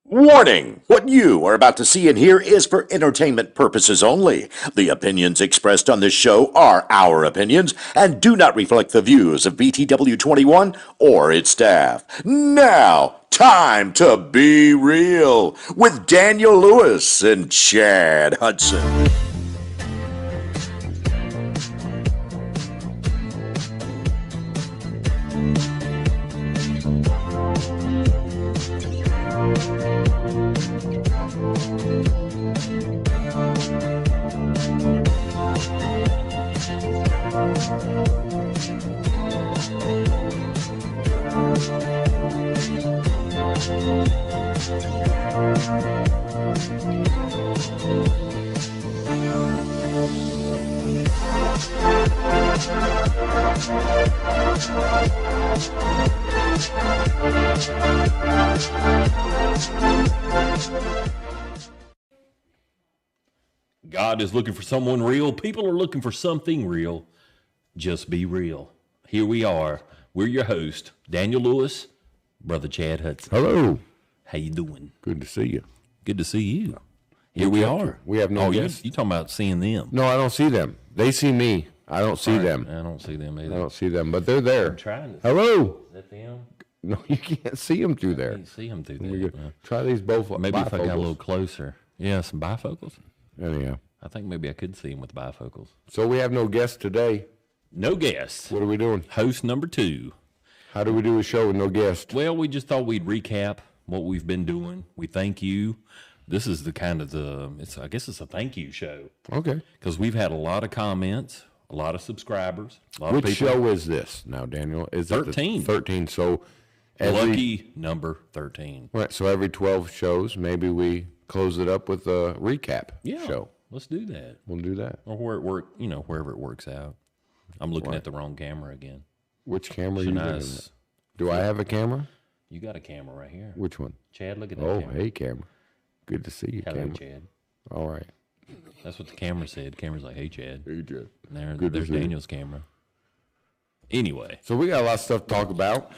Warning! What you are about to see and hear is for entertainment purposes only. The opinions expressed on this show are our opinions and do not reflect the views of BTW21 or its staff. Now, time to be real with Daniel Lewis and Chad Hudson. God is looking for someone real. People are looking for something real. Just be real. Here we are. We're your host, Daniel Lewis, Brother Chad Hudson. Hello. How you doing? Good to see you. Good to see you. Here we are. We have no guests. You talking about seeing them? No, I don't see them. They see me. I don't see them. I don't see them either. I don't see them, but they're there. I'm trying to. Hello. Is that them? No, you can't see them through I there. can't see them through Let me there. go- Try these both. Maybe if I got a bifocals. little closer. Yeah, some bifocals. Anyhow, I think maybe I could see them with bifocals. so we have no guests today. No guests. What are we doing? Host number 2. How do we do a show with no guests? Well, we just thought we'd recap what we've been doing. We thank you. This is the kind of I guess it's a thank you show Okay. because we've had a lot of comments, a lot of subscribers, a lot Which of people. show is this now, Daniel? Is 13. It 13. So every, Lucky number 13. right, so every 12 shows, maybe we close it up with a recap Yeah, show. let's do that. We'll do that. Or wherever it works out. I'm looking at the wrong camera again. Which camera are you looking at? Shanice, Do I have a camera? you got a camera right here. Which one? Chad, look at that Oh, camera. hey, camera. Good to see you, Hello, camera. Chad. All right. That's what the camera said. The camera's like, hey, Chad. Hey, Chad. And Good to there's see you. Daniel's camera. Anyway. So we got a lot of stuff to talk about.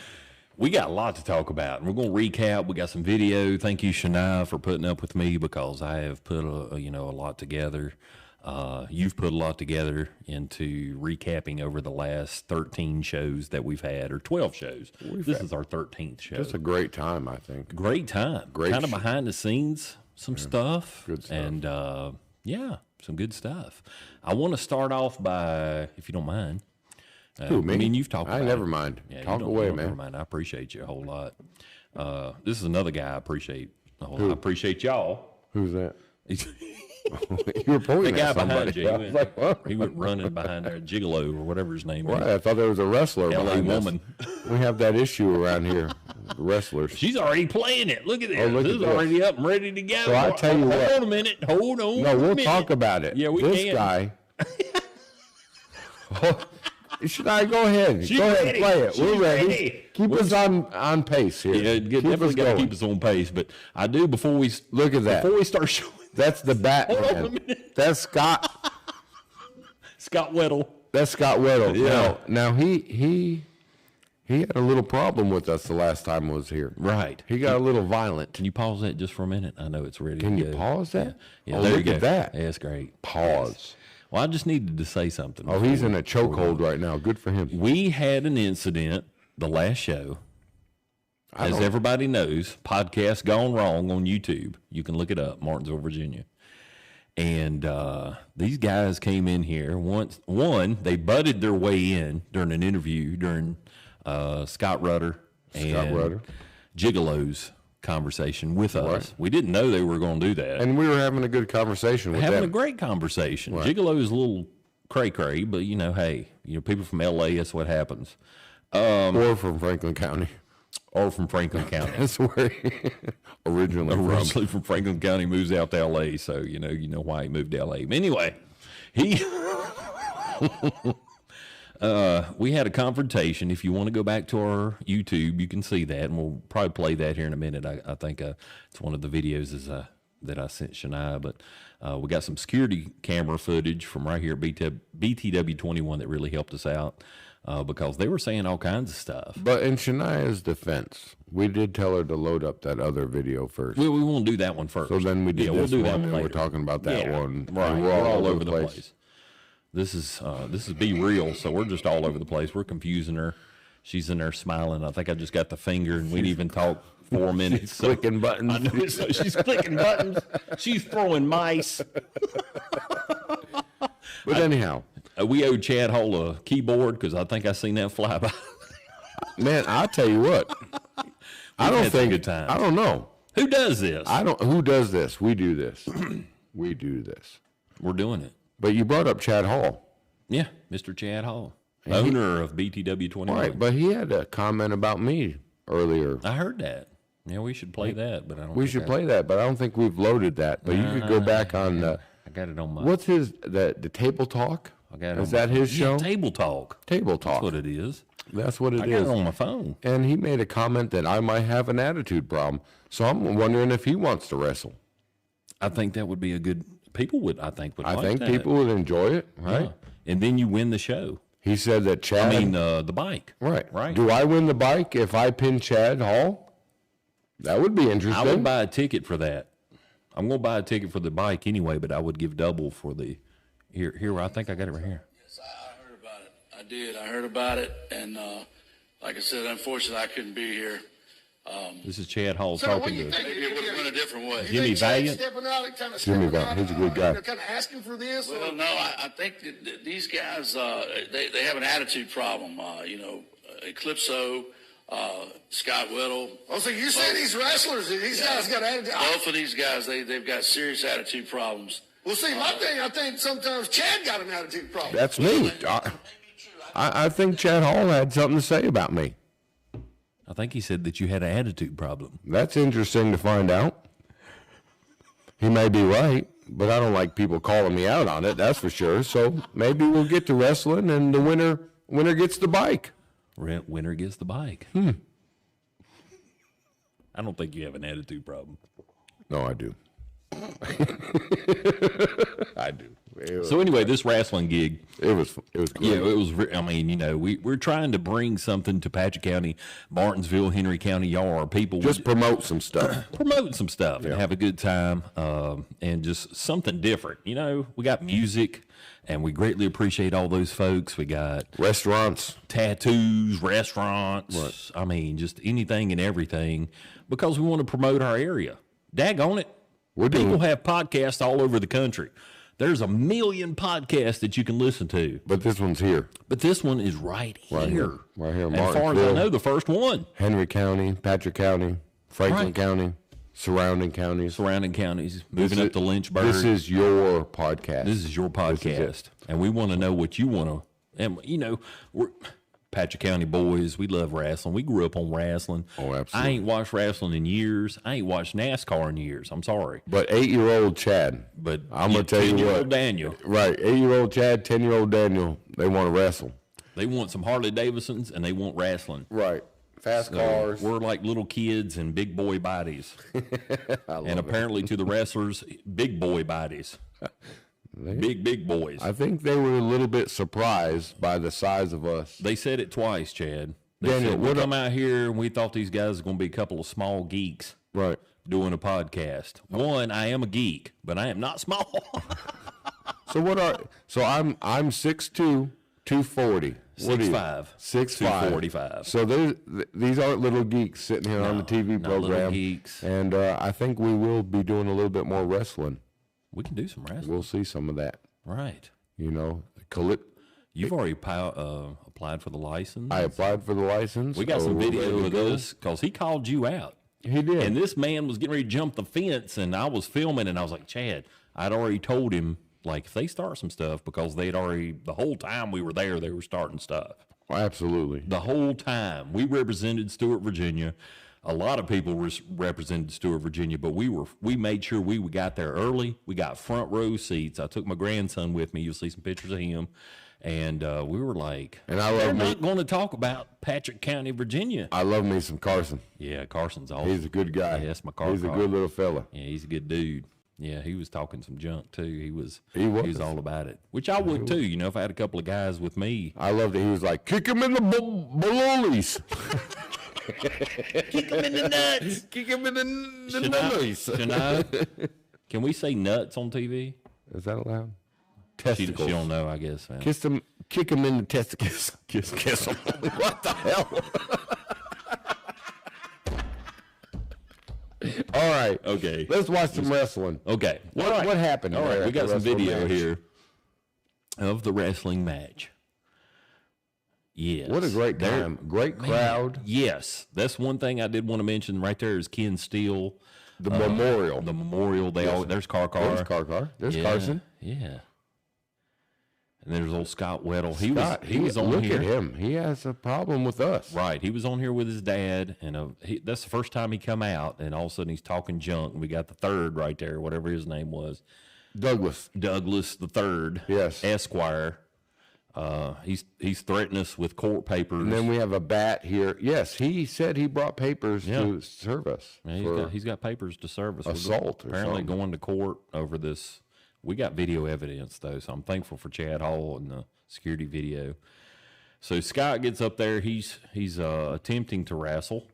We got a lot to talk about. We're going to recap. We got some video. Thank you, Shania, for putting up with me because I have put a lot together. You've put a lot together into recapping over the last 13 shows that we've had, or 12 shows. This is our 13th show. Just a great time, I think. Great time. Great kind of show. behind the scenes, some stuff. Good stuff. And some good stuff. I want to start off by, if you don't mind. Who, me? I mean, you've talked about never it. mind. Yeah, Talk you don't- away, you don't man. Never mind. I appreciate you a whole lot. This is another guy I appreciate a whole lot. I appreciate y'all. Who's that? The You were pointing guy at somebody. behind you. I was like, what? He went running behind there, Gigolo or whatever his name Why? is. I thought there was a wrestler LA behind us. woman. We have that issue around here, wrestlers. She's already playing it. Look at this. look This at is this. already up and ready to go. So I tell you Hold what. on a minute. Hold on. No, a we'll minute. talk about it. Yeah, we this can. guy. Should I go ahead? She's go ahead, ready. play it. She's We're ready. ready. Keep us on pace here. Yeah, Keep definitely us got to going. keep us on pace. But I do before we Look at that. Before we start showing. That's the Hold on a Batman. minute. That's Scott. Scott Weddle. That's Scott Weddle. Yeah. Now he had a little problem with us the last time I was here. Right. He got a little violent. Can you pause that just for a minute? I know it's ready Can to you go. pause that? Yeah, Oh, there look you go. at that. Yeah, it's great. Pause. Well, I just needed to say something. Oh, he's in a chokehold right now. Good for him. We had an incident the last show. As everybody knows, podcast Gone Wrong on YouTube. You can look it up, Martinsville, Virginia. And these guys came in here. They butted their way in during an interview during Scott Rudder and Gigolo's conversation with us. Right. We didn't know they were going to do that. And we were having a good conversation with Having them. a great conversation. Gigolo is a little cray-cray, but, hey, people from L.A., that's what happens. Or from Franklin County. Or from Franklin County. That's where he Originally from Franklin County, moves out to L.A., so you know why he moved to L.A. But anyway, we had a confrontation. If you want to go back to our YouTube, you can see that, and we'll probably play that here in a minute. I think it's one of the videos that I sent Shania, but we got some security camera footage from right here at BTW 21 that really helped us out. because they were saying all kinds of stuff. But in Shania's defense, we did tell her to load up that other video first. We won't do that one first. So then we did we'll this do one, that and later. we're talking about that one. Right, And we're all over the place. This is Be Real, so we're just all over the place. We're confusing her. She's in there smiling. I think I just got the finger, and we didn't even talk 4 minutes. She's clicking buttons. I know, so she's clicking buttons. She's throwing mice. But anyhow, We owed Chad Hall a keyboard because I think I seen that fly by. man, I'll tell you what. I don't had some think good times. I don't know. Who does this? Who does this? We do this. We do this. We're doing it. But you brought up Chad Hall. Yeah, Mr. Chad Hall, owner of BTW 21. Right, but he had a comment about me earlier. I heard that. Yeah, we should play that, but I don't. We think should I- play that, but I don't think we've loaded that. But you could go back on the I got it on my. what's his the Table Talk? I got it Is on that my, his show? Yeah, Table Talk. Table Talk. That's what it is. That's what it I got is. it on my phone. And he made a comment that I might have an attitude problem. So I'm wondering if he wants to wrestle. I think that would be a good. People would. I think would. I like think that. people would enjoy it, right? Yeah. And then you win the show. He said that Chad. I mean, the bike. right. Right. Do I win the bike if I pin Chad Hall? That would be interesting. I would buy a ticket for that. I'm going to buy a ticket for the bike anyway, but I would give double for the. Here. I think I got it right here. Yes, I heard about it. I did. I heard about it, and like I said, unfortunately, I couldn't be here. This is Chad Hall So what talking do you to. think? Maybe it would have went a different way. You Jimmy think Chad's Valiant? stepping out and kind of Jimmy stepping Valiant, out, he's a good guy. Kind of asking for this. Well, no, I think that these guys, they have an attitude problem. Eclipso, Scott Weddle. Oh, so you say these wrestlers, these guys got attitude. Both of these guys, they've got serious attitude problems. Well, see, my thing, I think sometimes Chad got an attitude problem. That's me. I think Chad Hall had something to say about me. I think he said that you had an attitude problem. That's interesting to find out. He may be right, but I don't like people calling me out on it, that's for sure. So maybe we'll get to wrestling and the winner gets the bike. Winner gets the bike. I don't think you have an attitude problem. No, I do. I do. So anyway, this wrestling gig, It was good. yeah, it was. I mean, we're trying to bring something to Patrick County, Martinsville, Henry County. Y'all are people. Just promote some stuff. promote some stuff and have a good time, and just something different. We got music, and we greatly appreciate all those folks. We got Restaurants. tattoos, restaurants. I mean, just anything and everything because we want to promote our area. Daggone it. People doing- have podcasts all over the country. There's a million podcasts that you can listen to, But this one's here. but this one is right here. Right here, As far as I Martinsville. know, the first one. Henry County, Patrick County, Franklin Right. County, surrounding counties. Surrounding counties, moving up to Lynchburg. This is your podcast. This is your podcast, and we want to know what you want to. And we're Patrick County boys. We love wrestling. We grew up on wrestling. Oh, absolutely. I ain't watched wrestling in years. I ain't watched NASCAR in years. I'm sorry, But 8-year-old Chad. but I'm gonna tell you 10-year-old what. Daniel, Right, 8-year-old Chad, 10-year-old Daniel. They want to wrestle. they want some Harley Davidsons and they want wrestling. Right, fast cars. We're like little kids in big boy bodies, and apparently to the wrestlers, big boy bodies, big boys. I think they were a little bit surprised by the size of us. They said it twice, Chad. They Daniel, said, we what come out here and we thought these guys were going to be a couple of small geeks Right. doing a podcast. One, I am a geek, but I am not small. So I'm 6'2", 240. What are you? 6'5", 6'5", 245. So these aren't little geeks sitting here on the TV not little program. geeks. And I think we will be doing a little bit more wrestling. We can do some wrestling. We'll see some of that. Right. You've already applied for the license. I applied for the license. We got Oh, some we're video ready to of go. this because he called you out. He did. And this man was getting ready to jump the fence, and I was filming, and I was like, Chad, I'd already told him, like, if they start some stuff, because they'd already, the whole time we were there, they were starting stuff. Absolutely. The whole time. We represented Stewart, Virginia. A lot of people represented Stewart, Virginia, but we made sure we got there early. We got front row seats. I took my grandson with me. You'll see some pictures of him. And we were like, And I they're love not going to talk about Patrick County, Virginia. I love me some Carson. Yeah, Carson's awesome. He's a good guy. Yeah, that's my car. He's a good little fella. Yeah, he's a good dude. Yeah, he was talking some junk too. He was all about it, which I would too. You know, if I had a couple of guys with me. I loved it. He was like, kick him in the balloonies. Kick him in the nuts. Kick him in the nuts. Can we say nuts on TV? Is that allowed? She Testicles. don't know, I guess, man. Kiss him, kick him in the testicles. Kiss him. What the hell? All right. Okay. Let's watch some wrestling. Okay. What happened? All there right. We at the got some wrestling video match? here of the wrestling match. Yes. What a great time. Great crowd. Yes. That's one thing I did want to mention right there is Ken Steele. The memorial. The memorial. There's Car. There's Car. There's Carson. Yeah. And there's old Scott Weddle. He was on here. Look at him. He has a problem with us. Right. He was on here with his dad, and that's the first time he come out, and all of a sudden he's talking junk, and we got the third right there, whatever his name was. Douglas the third. Yes. Esquire. He's threatening us with court papers. And then we have a bat here. Yes, he said he brought papers to serve us. Yeah, he's got papers to serve us. Assault or apparently something. going to court over this. We got video evidence, though, so I'm thankful for Chad Hall and the security video. So Scott gets up there. He's attempting to wrestle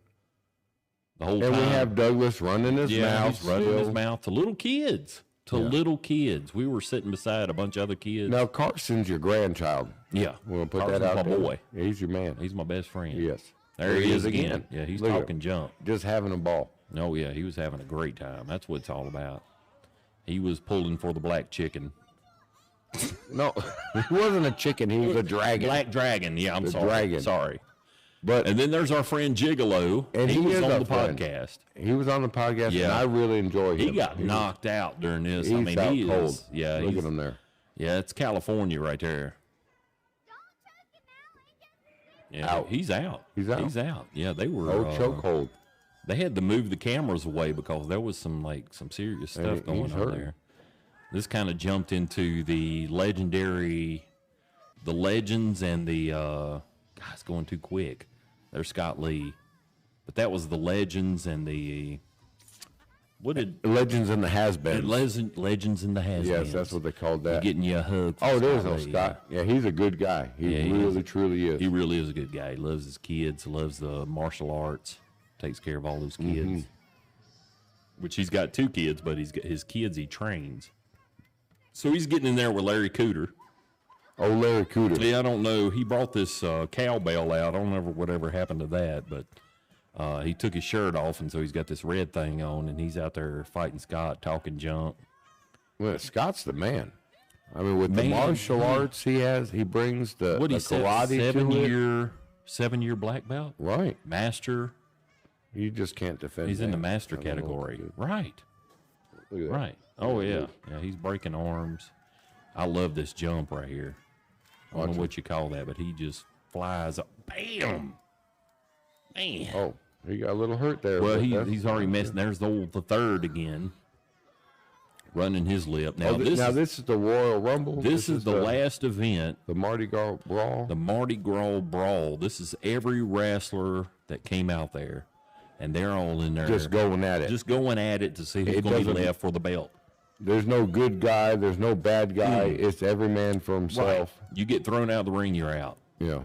the whole time. And we have Douglas running his mouth. He's running his mouth to little kids. Little kids. We were sitting beside a bunch of other kids. Now, Carson's your grandchild. Yeah. We're going to put Carson's that out my there. boy. Yeah, he's your man. He's my best friend. Yes. There he is again. Yeah, he's Look at talking him. junk. Just having a ball. Oh, yeah, he was having a great time. That's what it's all about. He was pulling for the black chicken. No, he wasn't a chicken. He was a dragon. Black dragon. Yeah, I'm sorry. Dragon. Sorry. But And then there's our friend Gigolo. And he was is on our the friend. podcast. He was on the podcast, Yeah. and I really enjoy him. He got knocked out during this. He's I mean, out he cold. is. Yeah, Look at him there. Yeah, it's California right there. Yeah, Out. he's out. He's out. He's out. Yeah, they were. Chokehold. They had to move the cameras away because there was some serious stuff he's going on hurt. there. This kind of jumped into the legends and the it's going too quick. There's Scott Lee, but that was the legends and the Legends in the has-beens. legends and the has. Yes, that's what they called that. Getting you a hug. from Oh, there's no Lee. Scott. Yeah, he's a good guy. He really, truly is. He really is a good guy. He loves his kids. Loves the martial arts. Takes care of all those kids. Which he's got 2 kids, but he's got his kids he trains. So he's getting in there with Larry Cooter. Oh, Larry Cooter. Yeah, I don't know. He brought this cowbell out. I don't know whatever happened to that, but he took his shirt off, and so he's got this red thing on, and he's out there fighting Scott, talking junk. Well, Scott's the man. I mean, with the martial arts he brings the karate to it. 7-year black belt. Right. Master. You just can't defend. He's in the that. master I don't know what category. to do. Right. Look at that. Right. Oh, yeah. Yeah, he's breaking arms. I love this jump right here. I don't know what you call that, but he just flies up. Bam! Man. Oh, he got a little hurt there. Well, but he's already messing. There's the third again. Running his lip. Now, this is the Royal Rumble. This is the last event. The Mardi Gras Brawl. The Mardi Gras Brawl. This is every wrestler that came out there. And they're all in there. Just going at it. Just going at it to see who's going to be left for the belt. There's no good guy. There's no bad guy. It's every man for himself. Right. You get thrown out of the ring, you're out. Yeah.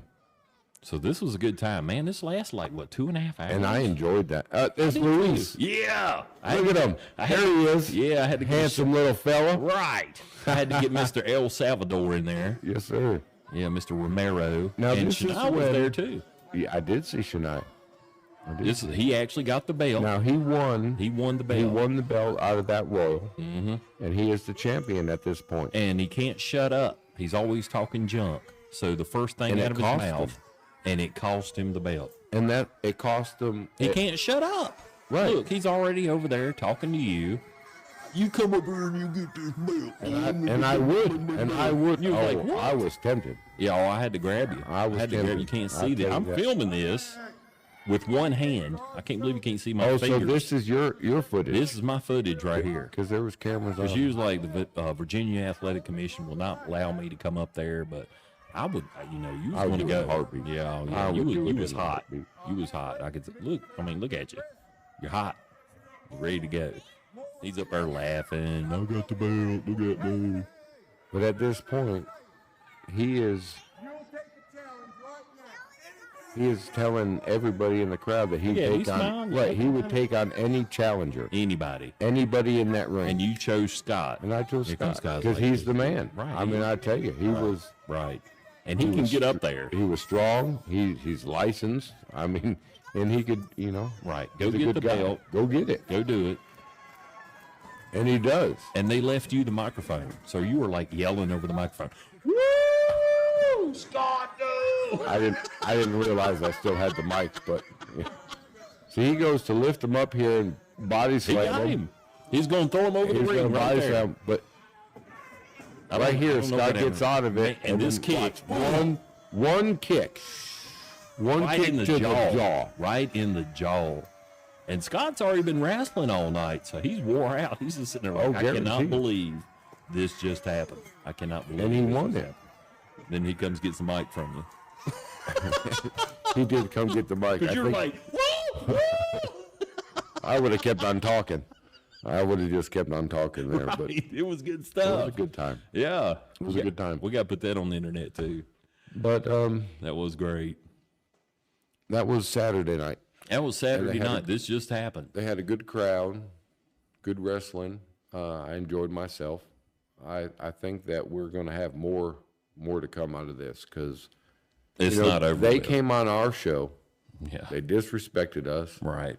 So this was a good time. Man, this lasts like, 2.5 hours? And I enjoyed that. There's Luis. Yeah. Look at him. There he is. Yeah, I had to get Handsome little fella. Right. I had to get Mr. El Salvador in there. Yes, sir. Yeah, Mr. Romero. Now, and this is Shania was there, too. Yeah, I did see Shania. He actually got the belt. Now, he won. He won the belt. He won the belt out of that Royal. Mm-hmm. And he is the champion at this point. And he can't shut up. He's always talking junk. So the first thing out of his mouth, and it cost him the belt. And that it cost him. He can't shut up. Right. Look, he's already over there talking to you. You come up here and you get this belt. And I would. You were like, what? I was tempted. Yeah, I had to grab you. I was had to grab tempted. you. Can't I'll see that. take I'm that. filming this with one hand. I can't believe you can't see my Oh, fingers. so this is your footage. This is my footage right here. Because there was cameras on. Because usually the Virginia Athletic Commission will not allow me to come up there, but I would, you was going to go. Heartbeat. Yeah, you was hot. You was hot. I could look. I mean, look at you. You're hot. You're ready to go. He's up there laughing. I got the belt. Look at me. But at this point, he is telling everybody in the crowd that he'd take on. Right, he would take on any challenger, anybody in that ring. And you chose Scott. And I chose Scott because he's the man. Right. I mean, I tell you, he was right. And he can get up there. He was strong. He's licensed. I mean, and he could, right. Go get the belt. Go get it. Go do it. And he does. And they left you the microphone, so you were like yelling over the microphone. Woo! Scott, no! I didn't realize I still had the mic, but see, he goes to lift him up here and body slam him. He's going to throw him over the ring right there. But right here, Scott gets out of it, and this kick, one kick, right kick in the to jaw, right in the jaw. And Scott's already been wrestling all night, so he's wore out. He's just sitting there like, I cannot believe this just happened. I cannot believe it. And he won it. Then he comes gets the mic from you. He did come get the mic. Because you're like, whoa, whoa! I would have kept on talking. I would have just kept on talking there. Right. But it was good stuff. It was a good time. Yeah. It was a good time. We got to put that on the internet, too. But that was great. That was Saturday night. That was Saturday night. This just happened. They had a good crowd, good wrestling. I enjoyed myself. I think that we're going to have more to come out of this because it's not over. They came on our show. Yeah. They disrespected us. Right.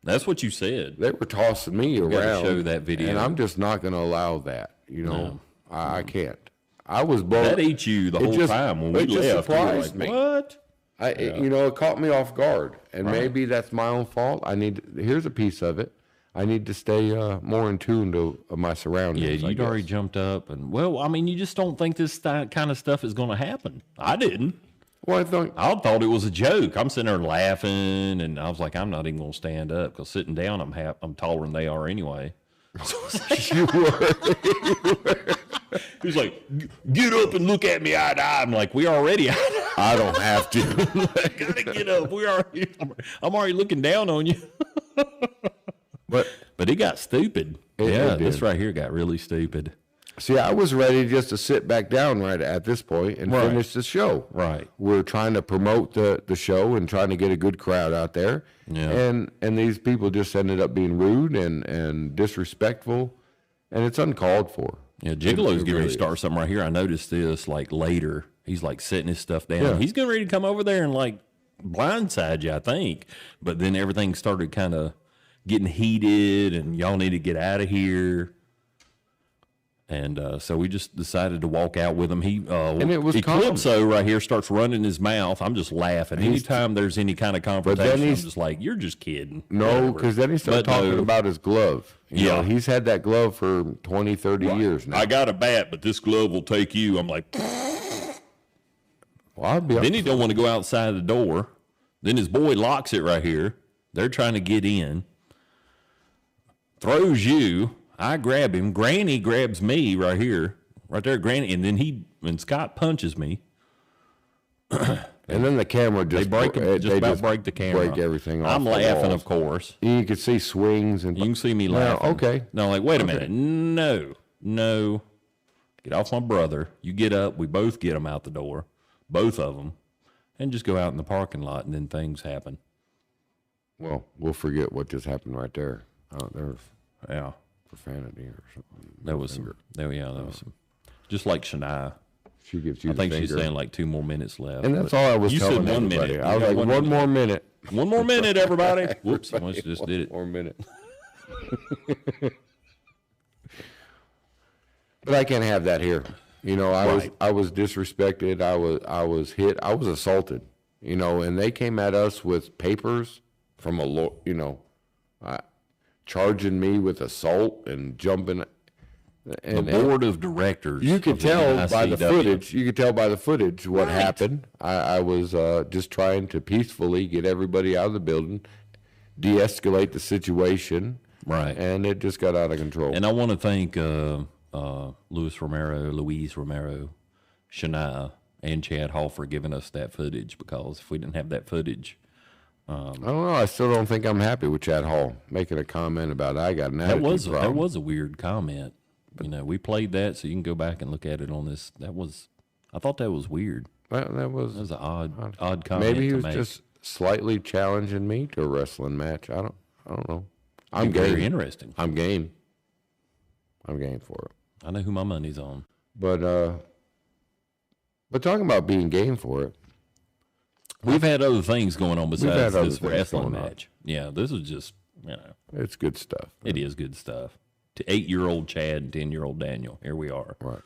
That's what you said. They were tossing me around. Got to show that video. And I'm just not going to allow that. No. I can't. I was both. That ate you the whole time when we left. It just surprised me. What? It caught me off guard, and maybe that's my own fault. Here's a piece of it. I need to stay more in tune to my surroundings. Yeah, you'd already jumped up, and you just don't think this kind of stuff is going to happen. I didn't. Well, I thought it was a joke. I'm sitting there laughing, and I was like, I'm not even going to stand up because sitting down, I'm taller than they are anyway. You were. He's like, get up and look at me eye to eye. I'm like, we already eye to eye. I don't have to. I gotta get up. I'm already looking down on you. But it got stupid. This right here got really stupid. See, I was ready just to sit back down right at this point and finish the show. Right. We're trying to promote the show and trying to get a good crowd out there. Yeah. And these people just ended up being rude and disrespectful, and it's uncalled for. Yeah, Gigolo's getting ready to start something right here. I noticed this like later. He's like setting his stuff down. Yeah. He's getting ready to come over there and like blindside you, I think. But then everything started kind of getting heated, and y'all need to get out of here. And so we just decided to walk out with him. And it was Eclipso right here starts running his mouth. I'm just laughing. Anytime there's any kind of confrontation, I'm just like, you're just kidding. No, because then he started talking about his glove. You know, he's had that glove for 20, 30 years now. I got a bat, but this glove will take you. I'm like, then he don't want to go outside the door. Then his boy locks it right here. They're trying to get in. Throws you. I grab him. Granny grabs me right here, right there, Granny, and then Scott punches me. And then the camera just break the camera. Break everything off. I'm laughing, of course. You can see swings and you can see me laughing. Okay. No, like wait a minute. No. Get off my brother. You get up. We both get them out the door, both of them, and just go out in the parking lot, and then things happen. Well, we'll forget what just happened right there. There's profanity or something. That was some. That was some. Just like Shania. She gives you. I think she's saying like 2 more minutes left. And that's all I was telling said 1 everybody. minute. I was like, one more minute. 1 more minute, everybody. Whoops! I just did it. 1 more minute. But I can't have that here. You know, I was disrespected. I was hit. I was assaulted. You know, and they came at us with papers from charging me with assault and jumping. And the board of directors. You could tell by the footage. You could tell by the footage what happened. I was just trying to peacefully get everybody out of the building, de-escalate the situation. Right. And it just got out of control. And I want to thank Luis Romero, Shania, and Chad Hall for giving us that footage, because if we didn't have that footage, I don't know. I still don't think I'm happy with Chad Hall making a comment about I got an attitude problem. That was a weird comment. You know, we played that, so you can go back and look at it on this. I thought that was weird. That was an odd comment. Maybe he was to make. just slightly challenging me to a wrestling match. I don't know. I'm Very game. interesting. I'm game. I'm game for it. I know who my money's on. But talking about being game for it, we've had other things going on besides other this things wrestling going on. match. Yeah, this is just, it's good stuff. it is good stuff. To 8-year-old Chad and 10-year-old Daniel, here we are. Right.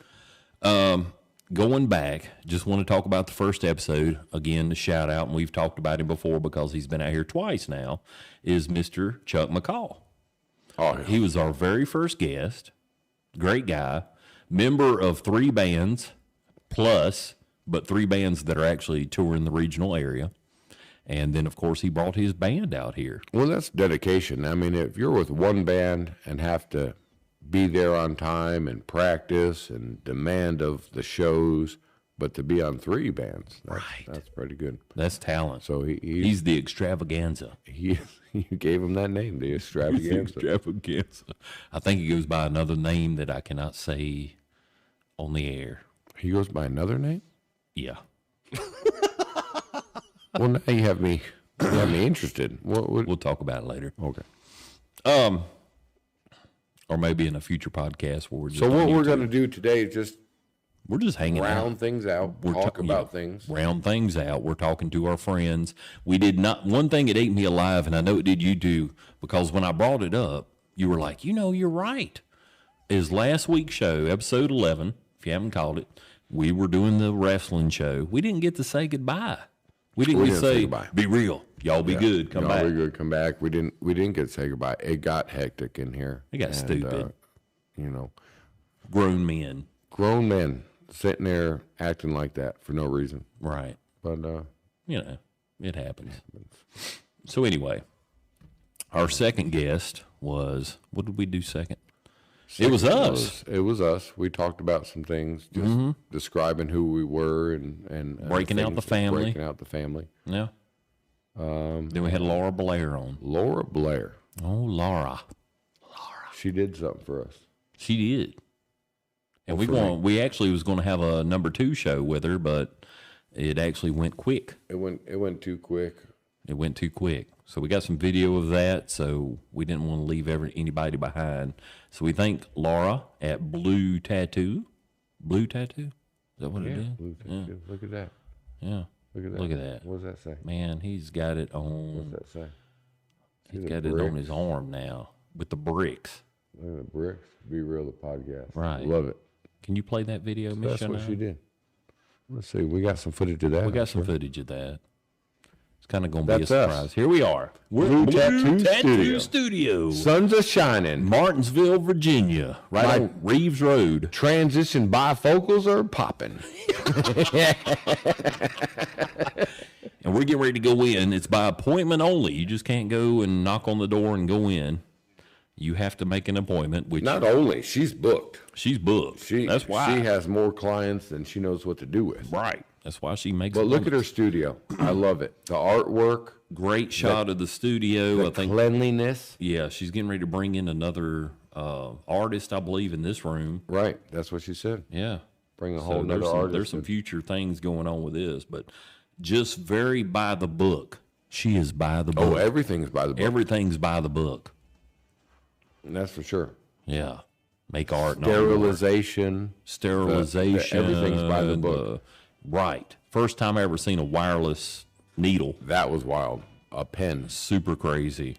Going back, just want to talk about the first episode. Again, the shout out, and we've talked about him before because he's been out here twice now, is Mr. Chuck McCall. Oh, yeah. He was our very first guest. Great guy. Member of 3 bands plus, but 3 bands that are actually touring the regional area. And then, of course, he brought his band out here. Well, that's dedication. I mean, if you're with one band and have to be there on time and practice and demand of the shows, but to be on 3 bands, that's pretty good. That's talent. So he's the extravaganza. You gave him that name, the extravaganza. Extravaganza. I think he goes by another name that I cannot say on the air. He goes by another name? Yeah. Well, now you have me interested. We'll talk about it later. Okay. Or maybe in a future podcast where we're just So what we're going to do today is just we're just hanging round out. things out, talk about things. Round things out. We're talking to our friends. We did not. One thing that ate me alive, and I know it did you too, because when I brought it up, you were like, you're right. Is last week's show, episode 11, if you haven't called it, we were doing the wrestling show. We didn't get to say goodbye. We didn't say goodbye. Be real. Y'all be good. Come back. Y'all be good. Come back. We didn't get to say goodbye. It got hectic in here. It got stupid. Grown men sitting there acting like that for no reason. Right. But it happens. So anyway, our second guest was, what did we do second? It was us. It was us. We talked about some things, just describing who we were and breaking out the family. Breaking out the family. Yeah. Then we had Laura Blair on. Laura Blair. Oh, Laura. She did something for us. She did. And we actually was going to have a number 2 show with her, but it actually went quick. It went too quick. It went too quick. So we got some video of that, so we didn't want to leave anybody behind. So we thanked Laura at Blue Tattoo. Blue Tattoo? Is that what it is? Blue Tattoo. Yeah. Look at that. Yeah. Look at that. What does that say? Man, he's got it on. What's that say? He's got it on his arm now with the bricks. Look at the bricks. Be Real, the podcast. Right. Love it. Can you play that video, Miss That's Shana? what she did. Let's see. We got some footage of that. We got some footage of that. It's kind of going to be a That's surprise. us. Here we are. We're Blue Blue Tattoo Studio. Suns are shining. Martinsville, Virginia. Right on Reeves Road. Transition bifocals are popping. And we're getting ready to go in. It's by appointment only. You just can't go and knock on the door and go in. You have to make an appointment. Which Not only, she's booked. she's booked. That's why. She has more clients than she knows what to do with. Right. That's why she makes. But look at her studio. I love it. The artwork. Great shot of the studio. The I think. cleanliness. Yeah, she's getting ready to bring in another artist, I believe, in this room. Right. That's what she said. Yeah. Bring a whole nother artist. There's some future things going on with this, but just very by the book. She is by the book. Oh, everything's by the book. Everything's by the book. That's for sure. Yeah. Make art. Sterilization. Everything's by the book. Right. First time I ever seen a wireless needle. That was wild. A pen. Super crazy.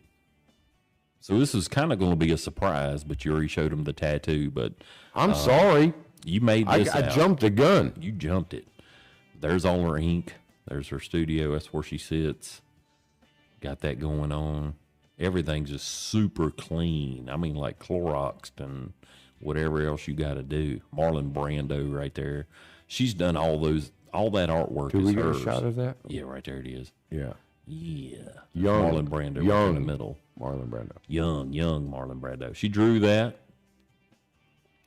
So this is kind of going to be a surprise, but you already showed him the tattoo. But I'm sorry. You made this I out. jumped the gun. You jumped it. There's all her ink. There's her studio. That's where she sits. Got that going on. Everything's just super clean. I mean, like Cloroxed and whatever else you got to do. Marlon Brando right there. She's done all that artwork. Did we get hers. a shot of that? Yeah, right there it is. Yeah. Yeah. Young. Marlon Brando right Young in the middle. Marlon Brando. Young Marlon Brando. She drew that.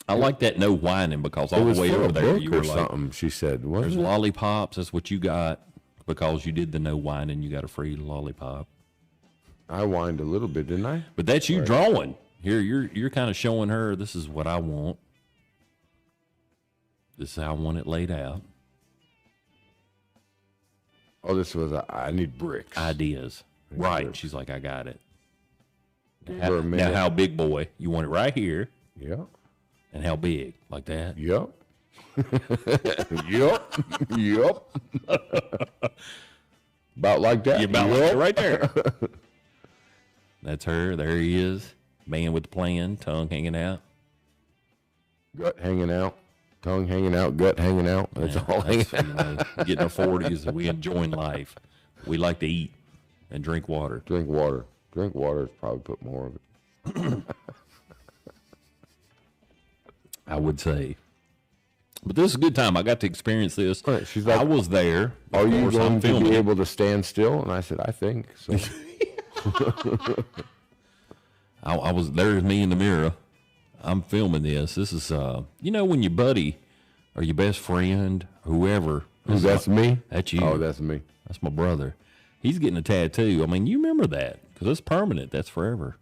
I like that no whining because all the way over there you were like, something. She said, "What there's is it?" lollipops. That's what you got. because you did the no whining, you got a free lollipop. I whined a little bit, didn't I? But that's you drawing. Here, you're kind of showing her, this is what I want. This is how I want it laid out. Oh, this was I need bricks. Ideas. Right. She's like, I got it. For a minute. Now, how big, boy? You want it right here. Yep. And how big? Like that? Yep. Yep. About like that. You're about like that right there. That's her. There he is. Man with the plan, tongue hanging out. Gut hanging out. Tongue hanging out. Gut hanging out. That's all hanging out. Getting our 40s, we enjoying life. We like to eat and drink water. Drink water. Drink water is probably put more of it. I would say. But this is a good time. I got to experience this. Right, she's like, I was there. Are you going to be it. able to stand still? And I said, I think so. I was there's me in the mirror. I'm filming this. This is when your buddy or your best friend, whoever. That's me? That's you. Oh, that's me. That's my brother. He's getting a tattoo. I mean, you remember that because it's permanent. That's forever.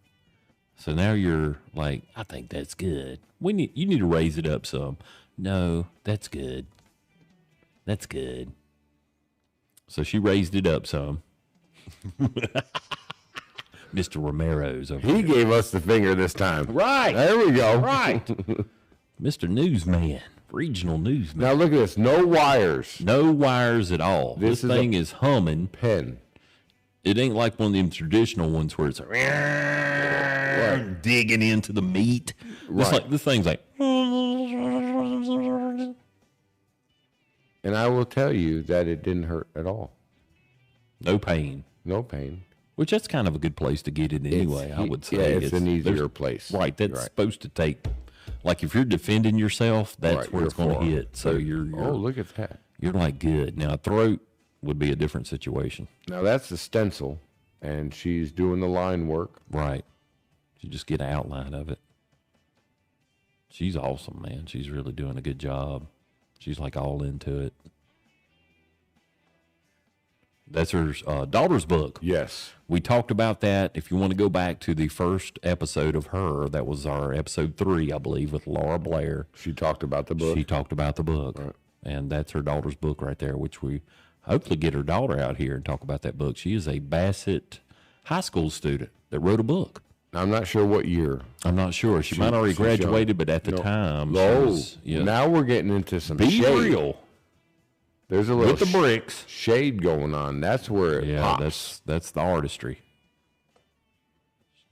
So now you're like, I think that's good. You need to raise it up some. No, that's good. That's good. So she raised it up some. Mr. Romero's over He here. gave us the finger this time. Right. There we go. Right. Mr. Newsman, regional newsman. Now look at this. No wires. No wires at all. This thing is humming. Pen. It ain't like one of them traditional ones where it's digging into the meat. This thing's like. And I will tell you that it didn't hurt at all. No pain. No pain. Which that's kind of a good place to get it anyway, I would say. Yeah, it's an easier place. Right, that's supposed to take, like if you're defending yourself, that's where it's going to hit. So you're oh, look at that. You're like good. Now, throat would be a different situation. Now, that's the stencil, and she's doing the line work. Right. You just get an outline of it. She's awesome, man. She's really doing a good job. She's like all into it. That's her daughter's book. Yes. We talked about that. If you want to go back to the first episode of her, that was our episode 3, I believe, with Laura Blair. She talked about the book. She talked about the book. Right. And that's her daughter's book right there, which we hopefully get her daughter out here and talk about that book. She is a Bassett High School student that wrote a book. I'm not sure what year. I'm not sure. She might already graduated, but at the time. Now we're getting into some Be shade. real. There's a little with the bricks shade going on. That's where it pops. That's the artistry.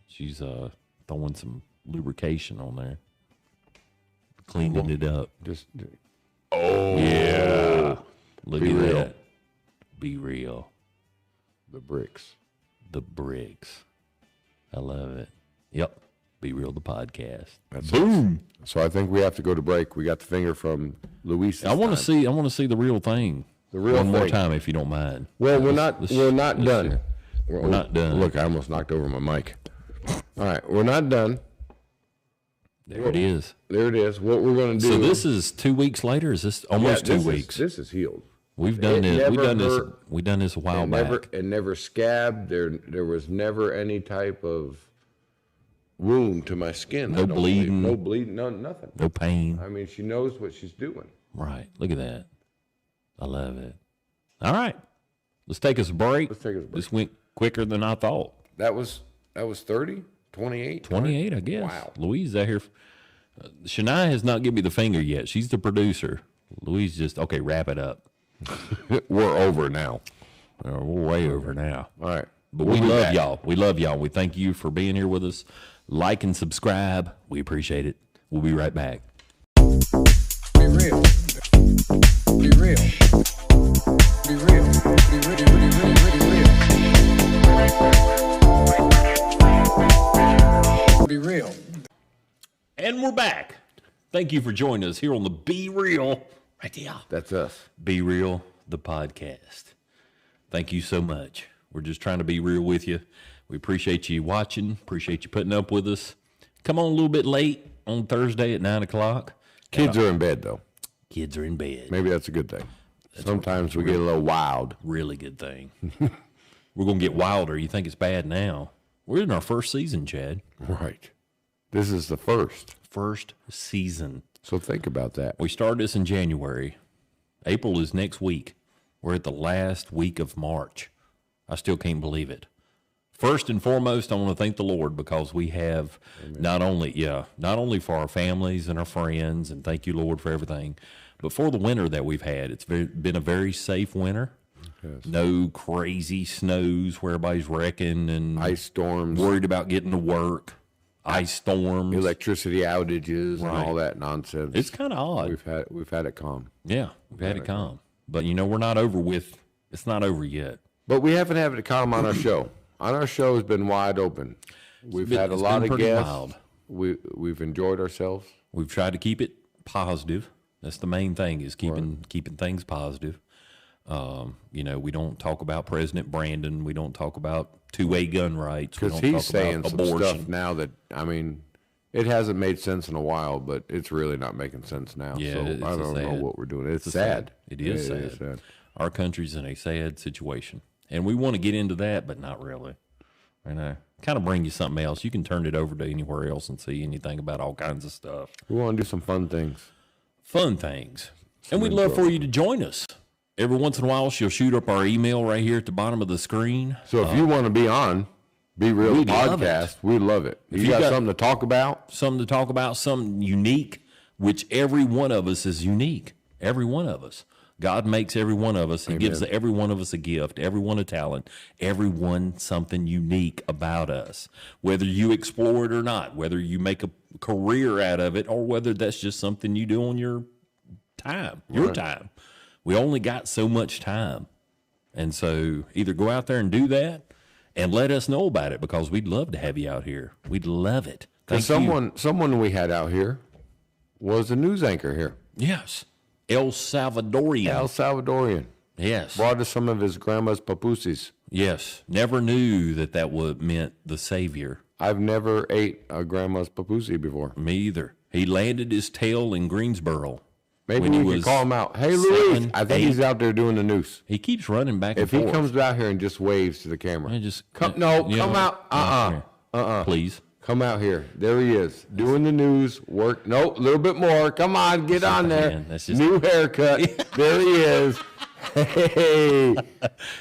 She's throwing some lubrication on there, cleaning it up. Yeah, look at that. Be real. The bricks. I love it. Yep. Be Real, the podcast. Boom. So I think we have to go to break. We got the finger from Luis. I want to see the real thing. The real one thing. more time, if you don't mind. Well, we're not done. We're not done. Look, I almost knocked over my mic. All right, we're not done. There it is. There it is. What we're going to do. So this is 2 weeks later. Is this almost 2 weeks? This is healed. We've done this. We've done this a while back. It never scabbed. There was never any type of wound to my skin. No bleeding. No bleeding. No nothing. No pain. I mean, she knows what she's doing. Right. Look at that. I love it. All right. Let's take us a break. This went quicker than I thought. That was 30, 28? 28, I guess. Wow. Louise out here. Shania has not given me the finger yet. She's the producer. Louise just, okay, wrap it up. We're over now. We're way over now. All right. But we love y'all. We love y'all. We thank you for being here with us. Like and subscribe. We appreciate it. We'll be right back. Be real. Be real. Be real. Be really, really, really, really real. Be real. And we're back. Thank you for joining us here on the Be Real. Right there. That's us. Be Real, the podcast. Thank you so much. We're just trying to be real with you. We appreciate you watching. Appreciate you putting up with us. Come on a little bit late on Thursday at 9 o'clock. Kids are in bed, though. Kids are in bed. Maybe that's a good thing. Sometimes we get a little wild. Really good thing. We're going to get wilder. You think it's bad now? We're in our first season, Chad. Right. This is the first. First season. So think about that. We started this in January. April is next week. We're at the last week of March. I still can't believe it. First and foremost, I want to thank the Lord because we have not only for our families and our friends, and thank you, Lord, for everything, but for the winter that we've had. It's been a very safe winter. Yes. No crazy snows where everybody's wrecking and ice storms, worried about getting to work. Ice storms, electricity outages, and all that nonsense. It's kind of odd. We've had it calm. Yeah, we've had it calm. But we're not over with. It's not over yet. But we haven't had it calm on our show. On our show has been wide open. We've had a lot of guests. Wild. We've enjoyed ourselves. We've tried to keep it positive. That's the main thing, is keeping things positive. We don't talk about President Brandon. We don't talk about two-way gun rights. Because he's saying some stuff now that, it hasn't made sense in a while, but it's really not making sense now. Yeah, so I don't know what we're doing. It's sad. It is sad. Our country's in a sad situation. And we want to get into that, but not really. Kind of bring you something else. You can turn it over to anywhere else and see anything about all kinds of stuff. We want to do some fun things. And we'd love for you to join us. Every once in a while, she'll shoot up our email right here at the bottom of the screen. So if you want to be on Be Real podcast, we love it. If you got something to talk about? Something unique, which every one of us is unique. Every one of us. God makes every one of us. He gives every one of us a gift, everyone a talent, everyone something unique about us. Whether you explore it or not, whether you make a career out of it, or whether that's just something you do on your time, time. We only got so much time. And so either go out there and do that and let us know about it, because we'd love to have you out here. We'd love it. Someone we had out here was a news anchor here. Yes. El Salvadorian. Yes. Brought us some of his grandma's papusis. Yes. Never knew that meant the Savior. I've never ate a grandma's papusi before. Me either. He landed his tail in Greensboro. Maybe we could call him out. Hey, Luis. I think he's out there doing the noose. He keeps running back and forth. If he comes out here and just waves to the camera. Come out. Please. Come out here. There he is. Doing the news. Work. Nope. A little bit more. Come on. Get on there. New haircut. There he is. Hey.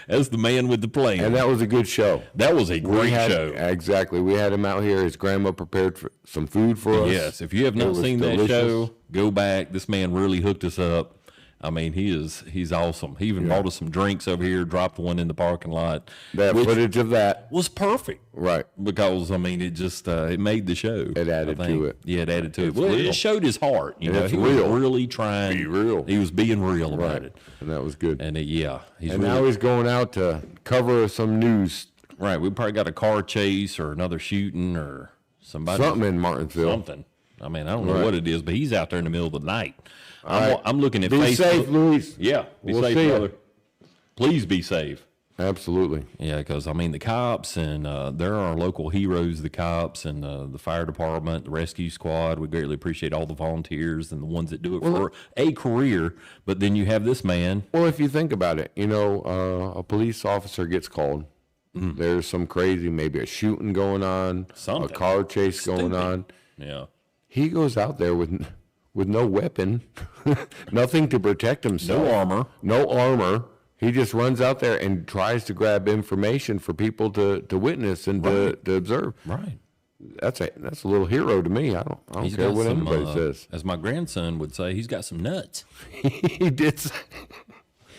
That's the man with the plan. And that was a good show. That was a great show. Exactly. We had him out here. His grandma prepared some food for us. Yes. If you have not seen that show, go back. This man really hooked us up. He's awesome. He even bought us some drinks over here, dropped one in the parking lot. That footage of that was perfect. Right. Because, it just, it made the show. It added to it. Yeah, it added to it. Well, it showed his heart. He was really trying. Be real. He was being real about it. And that was good. And now he's going out to cover some news. Right. We probably got a car chase or another shooting or somebody. Something in Martinsville. Something. I don't know what it is, but he's out there in the middle of the night. I'm looking at Facebook. Be safe, Luis. Yeah, be safe, brother. Please be safe. Absolutely. Yeah, because, the cops, and they're our local heroes, the cops and the fire department, the rescue squad. We greatly appreciate all the volunteers and the ones that do it for a career. But then you have this man. Well, if you think about it, a police officer gets called. Mm-hmm. There's some crazy, maybe a shooting going on, a car chase going on. Yeah. He goes out there with no weapon, nothing to protect himself. No armor. He just runs out there and tries to grab information for people to witness and to observe. Right. That's a little hero to me. I don't care what anybody says. As my grandson would say, he's got some nuts. He did say.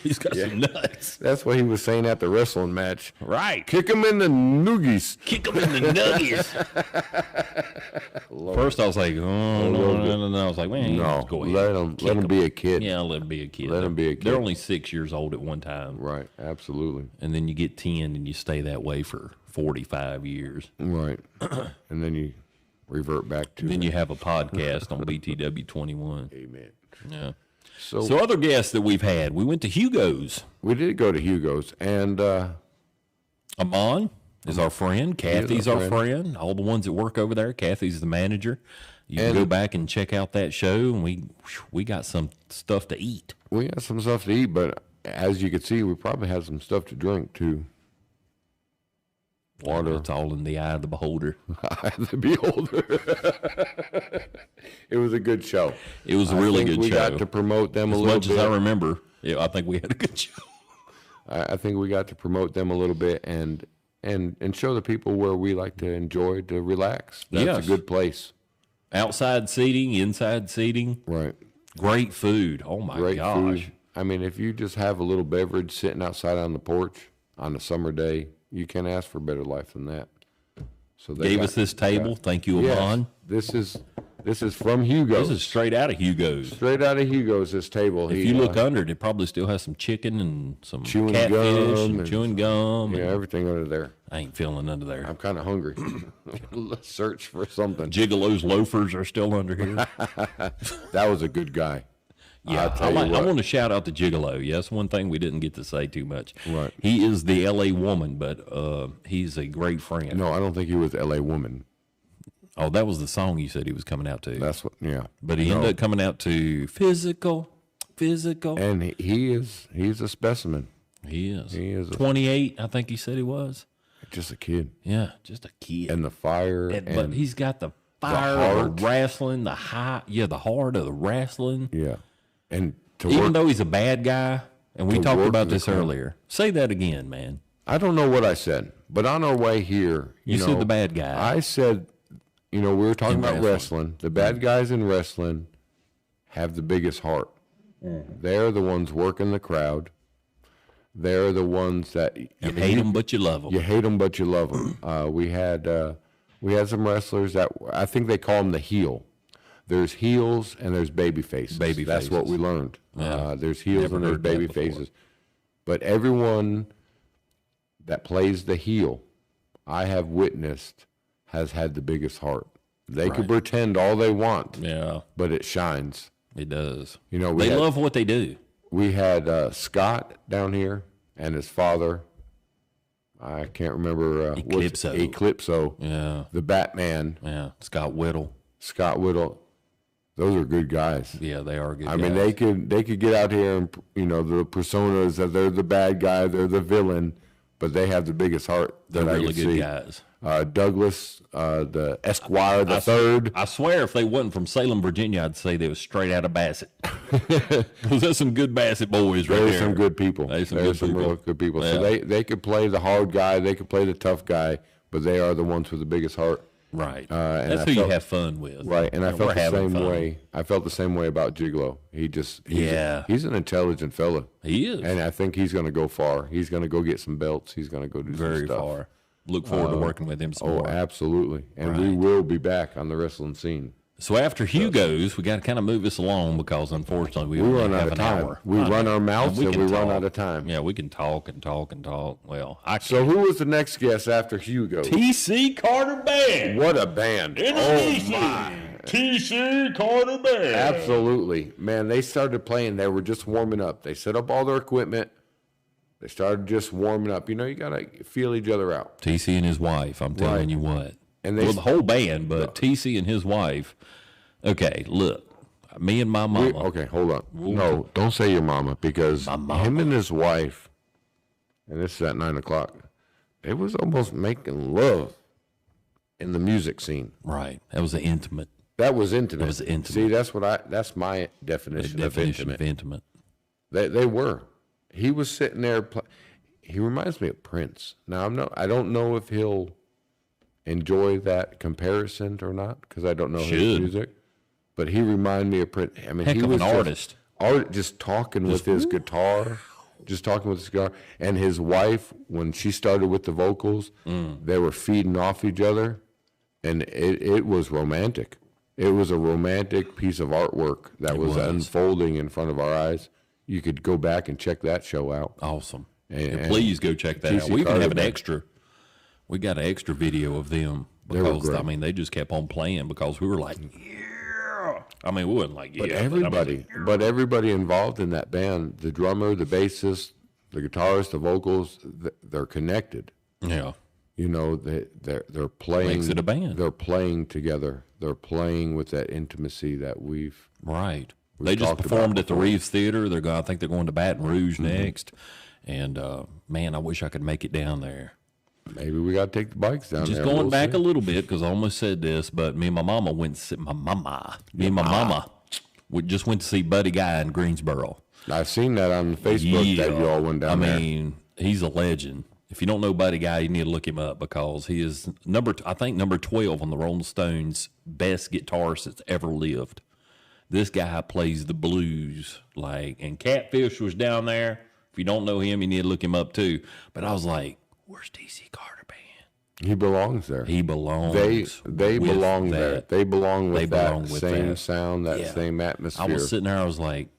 He's got some nuts. That's what he was saying at the wrestling match. Right. Kick him in the noogies. Kick him in the nuggies. First I was like, no. I was like, man, go ahead. Let him be a kid. Yeah, let him be a kid. Let him be a kid. They're only 6 years old at one time. Right, absolutely. And then you get 10 and you stay that way for 45 years. Right. And then you revert back to Then you have a podcast on BTW 21. Amen. Yeah. So other guests that we've had, we went to Hugo's. We did go to Hugo's, and Amon? is our friend. Kathy's our friend. All the ones that work over there. Kathy's the manager. You can go back and check out that show, and we got some stuff to eat. We got some stuff to eat, but as you can see, we probably had some stuff to drink too. Water. It's all in the eye of the beholder. Eye of the beholder. It was a good show. It was a really good show. We got to promote them a little bit. As much as I remember, yeah, I think we had a good show. I think we got to promote them a little bit and show the people where we like to enjoy to relax. That's a good place. Outside seating, inside seating. Right. Great food. Oh, my gosh. Food. I mean, if you just have a little beverage sitting outside on the porch on a summer day, you can't ask for a better life than that. So they gave us this table. Thank you, Amon. This is from Hugo's. This is straight out of Hugo's. Straight out of Hugo's, this table. If you look under it, it probably still has some chicken and some chewing catfish gum and chewing gum. Yeah, everything under there. I ain't feeling under there. I'm kind of hungry. Let's search for something. Gigolo's loafers are still under here. That was a good guy. Yeah, I want to shout out to Gigolo. Yes, one thing we didn't get to say too much. Right. He is the L.A. woman, but he's a great friend. No, I don't think he was L.A. woman. Oh, that was the song you said he was coming out to. That's what, yeah. But he ended up coming out to physical. And he's a specimen. He is. He is 28, I think he said he was. Just a kid. Yeah, just a kid. And the fire. But he's got the fire of the wrestling, the heart of the wrestling. Yeah. And even though he's a bad guy, and we talked about this earlier. Say that again, man. I don't know what I said, but on our way here, you said the bad guy. I said, we were talking about wrestling. The bad guys in wrestling have the biggest heart. They're the ones working the crowd. They're the ones that you hate them, but you love them. You hate them, but you love them. We had some wrestlers that I think they call them the heel. There's heels and there's baby faces. That's what we learned. Yeah. There's heels and there's baby faces. But everyone that plays the heel, I have witnessed, has had the biggest heart. They could pretend all they want. Yeah. But it shines. It does. They love what they do. We had Scott down here and his father. I can't remember. Eclipso. Yeah. The Batman. Yeah. Scott Whittle. Those are good guys. Yeah, they are good guys. I mean, they could get out here and, the personas that they're the bad guy, they're the villain, but they have the biggest heart. They're really good guys. Douglas, the Esquire, the third. I swear if they wasn't from Salem, Virginia, I'd say they was straight out of Bassett. Because there's some good Bassett boys right there. There's some good people. There's some real good people. Yeah. So they could play the hard guy, they could play the tough guy, but they are the ones with the biggest heart. Right. That's who you have fun with. Right. And I felt the same way. I felt the same way about Gigolo. He's an intelligent fella. He is. And I think he's going to go far. He's going to go get some belts. He's going to go do some stuff. Very far. Look forward to working with him some more. Oh, absolutely. And we will be back on the wrestling scene. So after Hugo's, we got to kind of move this along because unfortunately we run out have of an time. hour. We run our mouths and we run out of time. Yeah, we can talk and talk and talk. Well, So who was the next guest after Hugo? T.C. Carter Band. What a band. Oh, my. T.C. Carter Band. Absolutely. Man, they started playing. They were just warming up. They set up all their equipment. They started just warming up. You got to feel each other out. T.C. and his wife, I'm telling you what. And the whole band, but T.C. and his wife. Okay, look. Me and my mama. Okay, hold on. No, don't say your mama, because him and his wife, and this is at 9 o'clock, they was almost making love in the music scene. Right. That was intimate. That was intimate. That was intimate. See, that's my definition of intimate. They were. He was sitting there. He reminds me of Prince. Now I don't know if he'll enjoy that comparison or not, because I don't know his music. But he reminded me of Prince. I mean, he was an artist. Just talking with his guitar, and his wife, when she started with the vocals, they were feeding off each other, and it was romantic. It was a romantic piece of artwork that was unfolding in front of our eyes. You could go back and check that show out. Awesome. And please go check that out. We even have an extra. We got an extra video of them because they just kept on playing because we were like, yeah. I mean, we wasn't like, yeah. But everybody involved in that band, the drummer, the bassist, the guitarist, the vocals, they're connected. Yeah. You know, they're playing. Makes it a band. They're playing together. They're playing with that intimacy that we've They just talked performed about at the before. Reeves Theater. I think they're going to Baton Rouge next. And man, I wish I could make it down there. Maybe we got to take the bikes down Just there. going We'll back see. a little bit because I almost said this, but me and my mama went to see me and my mama just went to see Buddy Guy in Greensboro. I've seen that on Facebook that you all went down there. I mean, he's a legend. If you don't know Buddy Guy, you need to look him up because he is number 12 on the Rolling Stones' best guitarist that's ever lived. This guy plays the blues and Catfish was down there. If you don't know him, you need to look him up too. But I was like, where's TC Carter Band? He belongs there. He belongs. They with belong that. there. They belong with belong that with same that. sound, that Yeah. same atmosphere. I was sitting there, I was like,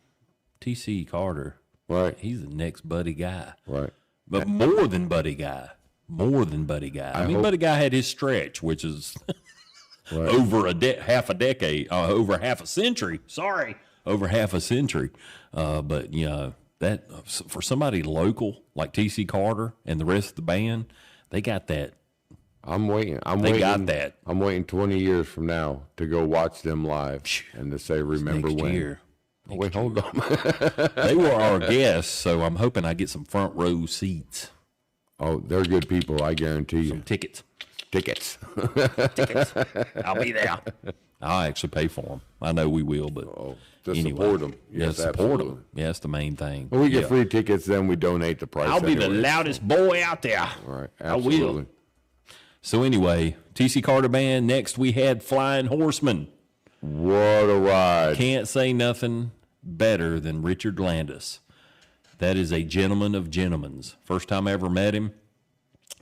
TC Carter, Right. he's the next Buddy Guy. Right. But more than Buddy Guy. More than Buddy Guy. I mean, hope- Buddy Guy had his stretch, which is Right. over half a decade, over half a century. Sorry, over half a century. But you know that for somebody local like TC Carter and the rest of the band, they got that. I'm waiting. They got that. I'm waiting 20 years from now to go watch them live and to say, remember Next when. year. Wait, hold on. They were our guests, so I'm hoping I get some front row seats, Oh, they're good people. I guarantee you. tickets. Tickets. I'll be there. I'll actually pay for them. I know we will, but To anyway. support them. Yeah, Yes, support absolutely. them. Yeah, that's the main thing. When we get Yeah. free tickets, then we donate the price. I'll be the anyway. loudest boy out there. All right. I will. Absolutely. So anyway, TC Carter Band. Next we had Flying Horseman. What a ride. Can't say nothing better than Richard Landis. That is a gentleman of gentlemans. First time I ever met him.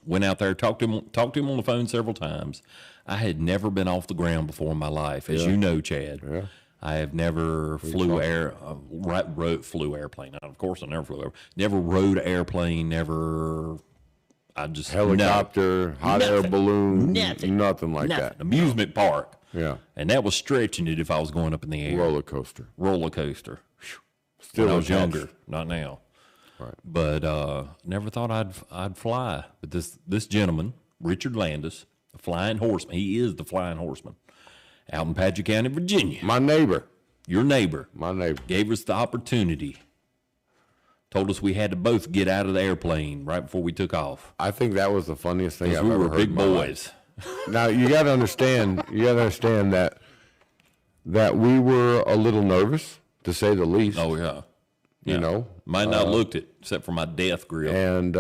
Went out there, talked to him on the phone several times. I had never been off the ground before in my life, as you know, Chad. Yeah. I have never flew airplane. Of course, I never flew airplane. Never rode an airplane. Never. I just Helicopter, hot air Nothing. balloon, Nothing. nothing like nothing. that. Amusement park. Yeah. And that was stretching it if I was going up in the air. Roller coaster. Roller coaster. Still When I was attached. younger, not now. Right. But never thought I'd fly. But this gentleman, Richard Landis, the Flying Horseman, he is the Flying Horseman, out in Paget County, Virginia. My neighbor. Your neighbor Gave us the opportunity. Told us we had to both get out of the airplane right before we took off. I think that was the funniest thing Because I've we ever were heard big in my life. boys. Now you got to understand. that we were a little nervous, to say the least. Oh yeah. You know, Might not looked it except for my death grill. and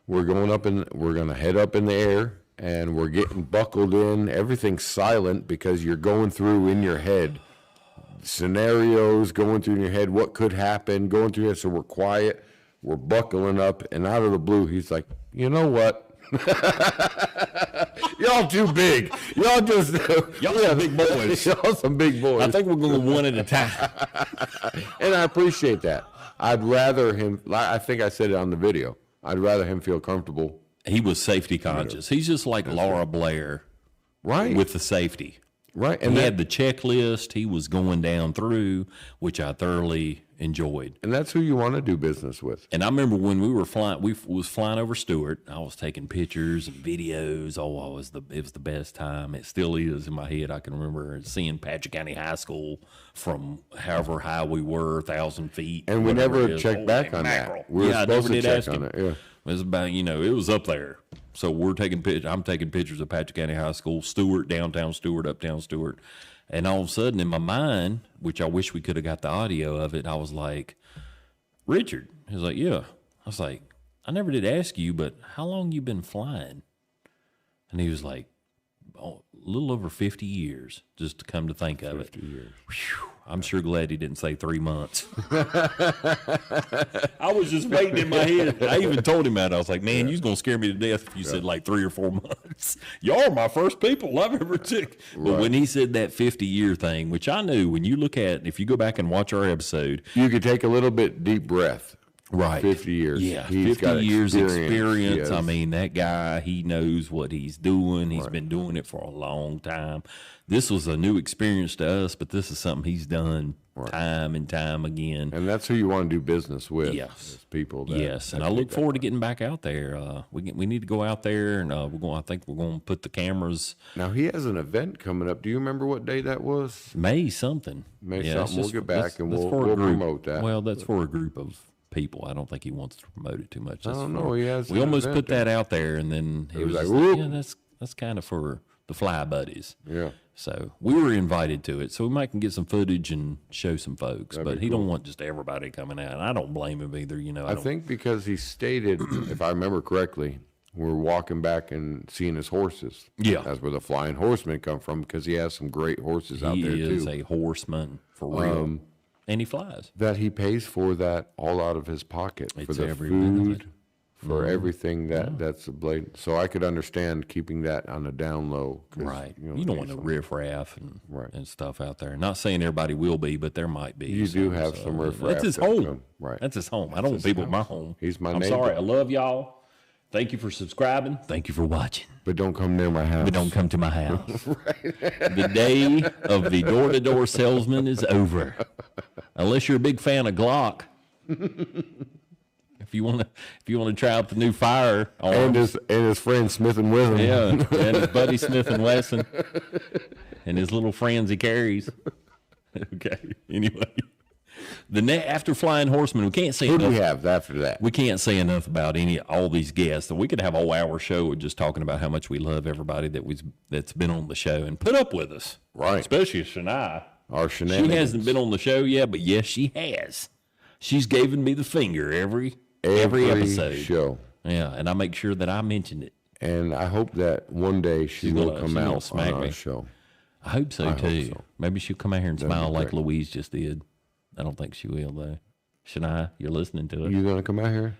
we're going to head up in the air, and we're getting buckled in. Everything's silent because you're going through in your head scenarios, going through in your head what could happen, going through it. So we're quiet, we're buckling up, and out of the blue, he's like, "You know what? Y'all too big. Y'all just Y'all some big boys. Y'all some big boys." I think we're going one at a time. And I appreciate that. I'd rather him, I think I said it on the video, I'd rather him feel comfortable. He was safety conscious. He's just like Laura Blair Right. with the safety. Right. And he had the checklist he was going down through, which I thoroughly enjoyed. And that's who you want to do business with. And I remember when we were flying, was flying over Stewart. I was taking pictures and videos. Oh, it was the best time. It still is in my head. I can remember seeing Paget County High School from however high we were, 1,000 feet. And we whatever never it is. checked Holy back on mackerel. that. We were Yeah, I supposed never to did check ask on him. it. Yeah. It was about, it was up there. So we're taking pictures. I'm taking pictures of Paget County High School, Stewart, downtown Stewart, uptown Stewart. And all of a sudden in my mind, which I wish we could have got the audio of it, I was like, Richard. He was like, yeah. I was like, I never did ask you, but how long you been flying? And he was like, a little over 50 years, just to come to think of it. 50 years. Whew, I'm sure glad he didn't say 3 months. I was just waiting in my head. I even told him that. I was like, man, you're going to scare me to death if you said like 3 or 4 months. Y'all are my first people I've ever took. But when he said that 50-year thing, which I knew, when you look at, if you go back and watch our episode. You could take a little bit deep breath Right. 50 years. Yeah, He's 50 got years experience. experience. I mean, that guy, he knows what he's doing. He's been doing it for a long time. This was a new experience to us, but this is something he's done time and time again. And that's who you want to do business with. Yes. is people. That, Yes, and I look forward to getting back out there. We need to go out there, and we're going. I think we're going to put the cameras. Now, he has an event coming up. Do you remember what day that was? May something. May Yeah, something. We'll get back and we'll for a group. promote that. Well, that's for a group of people. I don't think he wants to promote it too much. I That's don't for- know. He has We an almost event put that out there, and then he was was like, just "Whoop." yeah, that's kind of for the fly buddies. Yeah. So we were invited to it, so we might can get some footage and show some folks. But he don't want just everybody coming out. And I don't blame him either. You know, I think because he stated, if I remember correctly, we're walking back and seeing his horses. Yeah. That's where the flying horsemen come from, because he has some great horses out there, he is too. a horseman for real, and he flies. That he pays for that all out of his pocket, for It's the every bit of food, for everything that's a blade. So I could understand keeping that on the down low. 'cause, Right. know, You don't it's want to like- riff-raff and, Right. and stuff out there. Not saying everybody will be, but there might be. You do have some riff-raff That's his that home. come- right. That's his home. I don't want people at my home. He's my I'm neighbor. sorry. I love y'all. Thank you for subscribing. Thank you for watching. But don't come near my house. But don't come to my house. The day of the door-to-door salesman is over. Unless you're a big fan of Glock. If you want to try out the new fire and his friend Smith and Wesson. yeah, and his buddy Smith and Wesson, and his little friends he carries. Okay. Anyway, after Flying Horseman, we can't say Who do enough. we have after that? We can't say enough about all these guests. We could have a whole hour show with just talking about how much we love everybody that's been on the show and put up with us. Right. Especially Shania. Our She shenanigans. hasn't been on the show yet, but yes, she has. She's given me the finger every episode. show. Yeah, and I make sure that I mention it. And I hope that one day she will gonna- come she's gonna out on smack our me. show. I hope so too. so. Maybe she'll come out here and smile like great. Louise just did. I don't think she will though. Shania, you're listening to it. You gonna come out here?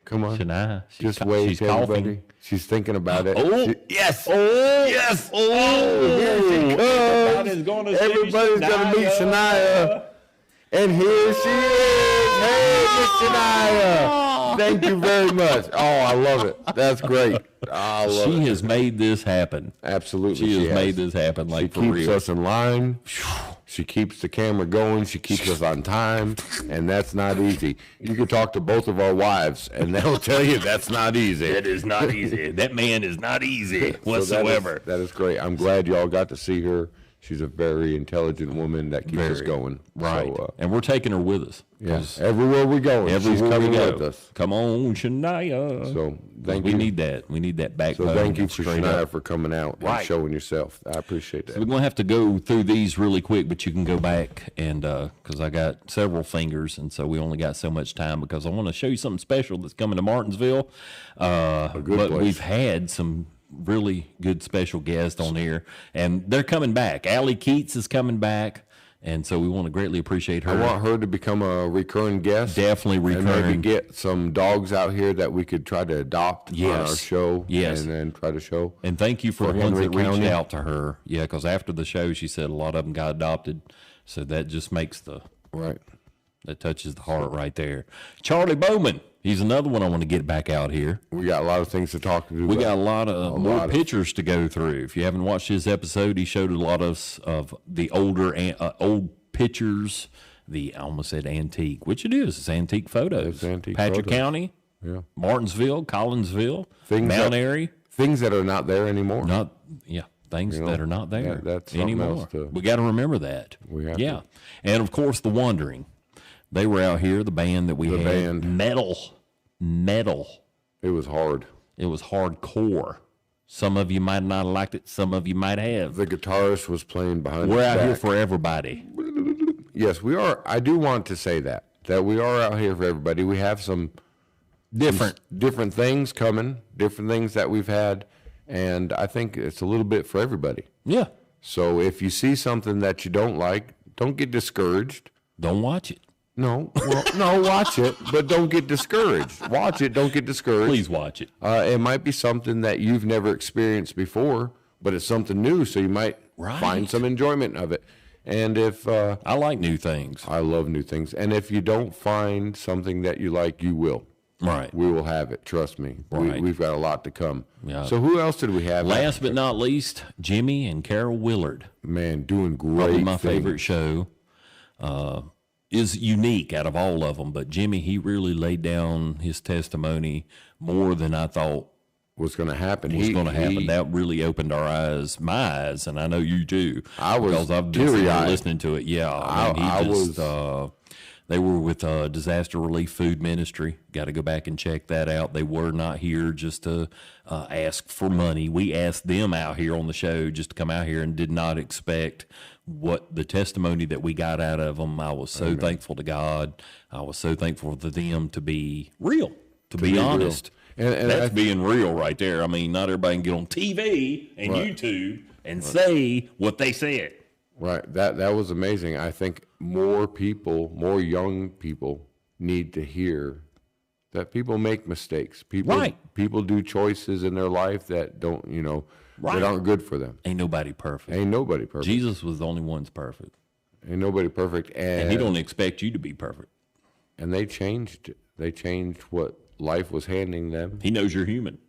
Come on. Shania, Just wait she's to coughing. everybody. She's thinking about it. Oh, She- yes. Oh, yes. Oh, here she comes. Everybody's gonna see Everybody's gonna meet Shania. And here she is. Hey, Miss Shania. Thank you very much. Oh, I love it. That's great. I love She it. has made this happen. Absolutely. She has made this happen She like for keeps real. us in line. She keeps the camera going. She keeps us on time, and that's not easy. You can talk to both of our wives, and they'll tell you that's not easy. That is not easy. That man is not easy So whatsoever. that is great. I'm glad y'all got to see her. She's a very intelligent woman that keeps us Very. going. Right. So, And we're taking her with us. yes. Everywhere we go, she's Everywhere coming we go. with us. Come on, Shania. So thank we you. need that. We need that backbone. So thank you for straight Shania up. for coming out and Right. showing yourself. I appreciate that. We're going to have to go through these really quick, but you can go back and because I got several fingers, and so we only got so much time because I want to show you something special that's coming to Martinsville. good But place. we've had some really good special guests on here, and they're coming back. Allie Keats is coming back, and so we want to greatly appreciate her. I want her to become a recurring guest. Definitely And maybe recurring. get some dogs out here that we could try to adopt on our Yes. show. Yes. And then try to show. And thank you for For the ones Henry that reached County. out to her. Yeah, because after the show, she said a lot of them got adopted. So that just makes Right. that touches the heart right there. Charlie Bowman, he's another one I want to get back out here. We got a lot of things to talk to. We got a lot of more lot of- pictures to go through. If you haven't watched his episode, he showed a lot of the older old pictures. I almost said antique, which it is. It's antique photos. It's antique Patrick photos. County, Yeah. Martinsville, Collinsville, Things Mount that- Airy. Things that are not there anymore. Things You know, that are not there that's something anymore. else to- We got to remember that. We have yeah, to. and of course the Wandering. They were out here. The band that we The had, band. metal. It was hard. It was hardcore. Some of you might not have liked it. Some of you might have. The guitarist was playing behind We're his out here back. for everybody. Yes, we are. I do want to say that we are out here for everybody. We have some different things coming, different things that we've had, and I think it's a little bit for everybody. Yeah. So if you see something that you don't like, don't get discouraged. Don't watch it. No, well, no, watch it, but don't get discouraged. Watch it, don't get discouraged. Please watch it. It might be something that you've never experienced before, but it's something new, so you might Right. find some enjoyment of it. And if I like new things. I love new things, and if you don't find something that you like, you will. Right. We will have it. Trust me. Right. We've got a lot to come. Yeah. So who else did we have? Last but not least, Jimmy and Carol Willard. Man, doing great. Probably my things. favorite show. Is unique out of all of them, but Jimmy, he really laid down his testimony more than I thought was going to happen. was going to happen. That really opened my eyes, and I know you too. I was because I've been teary-eyed. listening to it. Yeah, they were with Disaster Relief Food Ministry. Got to go back and check that out. They were not here just to ask for money. We asked them out here on the show just to come out here, and did not expect what the testimony that we got out of them. I was so thankful to God. I was so thankful for them to be real, to be honest. And that's being real right there. I mean, not everybody can get on TV and YouTube and say what they said. Right. That was amazing. I think more young people need to hear that people make mistakes. People do choices in their life that don't, that aren't good for them. Ain't nobody perfect. Jesus was the only one's perfect. Ain't nobody perfect. And he don't expect you to be perfect. And they changed what life was handing them. He knows you're human.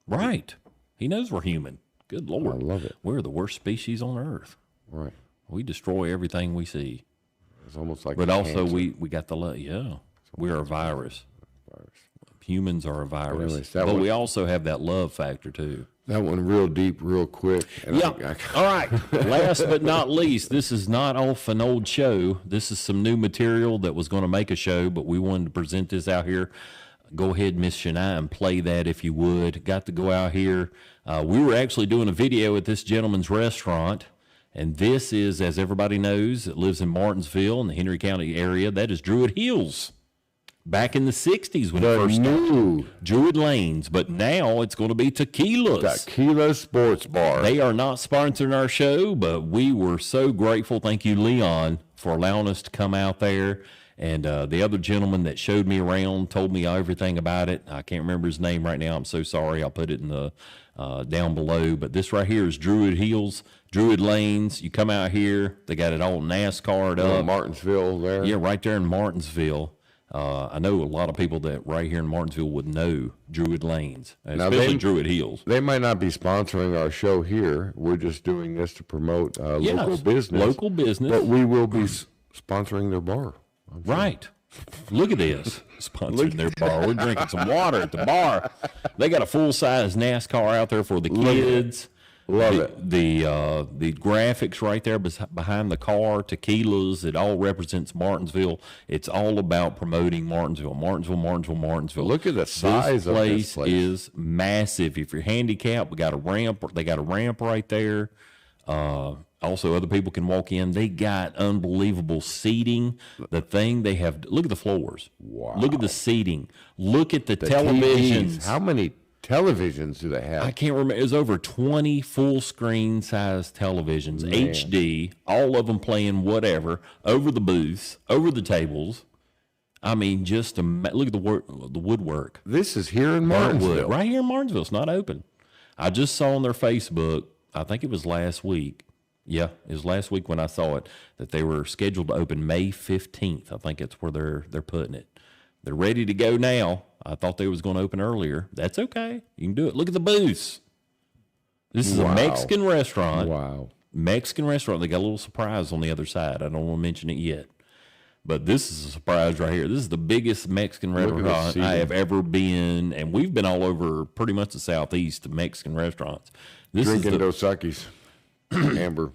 Right. He knows we're human. Good Lord. I love it. We're the worst species on earth. Right. We destroy everything we see. It's almost like But also cancer. we got the love. Yeah. We're a virus. Humans are a virus. Anyways, but we also have that love factor too. That one real deep, real quick. And Yeah. All right. Last but not least, this is not off an old show. This is some new material that was going to make a show, but we wanted to present this out here. Go ahead, Miss Shania, and play that if you would. Got to go out here. We were actually doing a video at this gentleman's restaurant, and this is, as everybody knows, it lives in Martinsville in the Henry County area. That is Druid Hills. Back in the 60s when it first started. Druid Lanes, but now it's going to be Tequila's. Tequila Sports Bar. They are not sponsoring our show, but we were so grateful. Thank you, Leon, for allowing us to come out there. And the other gentleman that showed me around told me everything about it. I can't remember his name right now. I'm so sorry. I'll put it in the down below. But this right here is Druid Hills, Druid Lanes. You come out here. They got it all NASCAR'd up. Martinsville there. Yeah, right there in Martinsville. I know a lot of people that right here in Martinsville would know Druid Lanes, especially Druid Hills. They might not be sponsoring our show here. We're just doing this to promote local business. Local business. But we will be sponsoring their bar. Right. Look at this. Sponsoring their bar. We're drinking some water at the bar. They got a full-size NASCAR out there for the kids. Love it. The graphics right there behind the car, Tequila's, it all represents Martinsville. It's all about promoting Martinsville. Martinsville. Look at the size of this place. Is massive. If you're handicapped, we got a ramp. They got a ramp right there. Also, other people can walk in. They got unbelievable seating. The thing they have, look at the floors. Wow. Look at the seating. Look at the televisions. TVs. How many televisions do they have? I can't remember. It was over 20 full screen size televisions, HD, all of them playing whatever, over the booths, over the tables. I mean, just look at the woodwork. This is here in Martinsville. Right here in Martinsville. It's not open. I just saw on their Facebook, I think it was last week. Yeah, it was last week when I saw it, that they were scheduled to open May 15th. I think that's where they're putting it. They're ready to go now. I thought they was going to open earlier. That's okay. You can do it. Look at the booths. This is a Mexican restaurant. Wow. Mexican restaurant. They got a little surprise on the other side. I don't want to mention it yet. But this is a surprise right here. This is the biggest Mexican restaurant I have ever been. And we've been all over pretty much the southeast of Mexican restaurants. Drinking Dos Equis. Amber.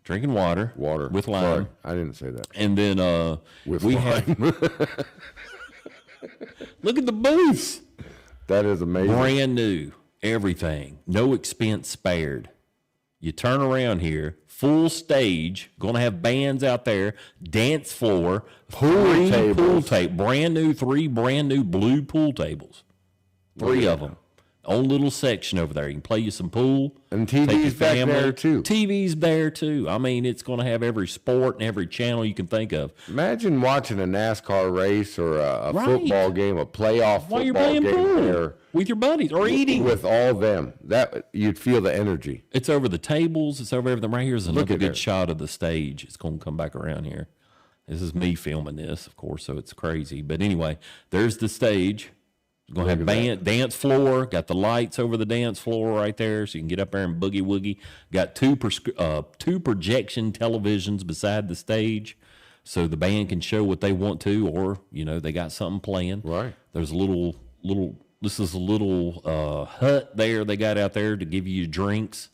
Drinking water. With lime. Sorry, I didn't say that. And then we have... Look at the booths. That is amazing. Brand new. Everything. No expense spared. You turn around here, full stage, going to have bands out there, dance floor, pool table, brand new, 3 brand new blue pool tables. 3 of them. Own little section over there. You can play you some pool. And take your TV's back there, too. TV's there, too. I mean, it's going to have every sport and every channel you can think of. Imagine watching a NASCAR race or a Right. football game, a playoff While you're football playing game pool there with your buddies or eating. with all them. That you'd feel the energy. It's over the tables. It's over everything. Right here's another at good there. shot of the stage. It's going to come back around here. This is me filming this, of course, so it's crazy. But anyway, there's the stage. It's going to have dance floor. Got the lights over the dance floor right there, so you can get up there and boogie woogie. Got two projection televisions beside the stage, so the band can show what they want to, or they got something playing. Right. There's a little. This is a little hut there they got out there to give you drinks.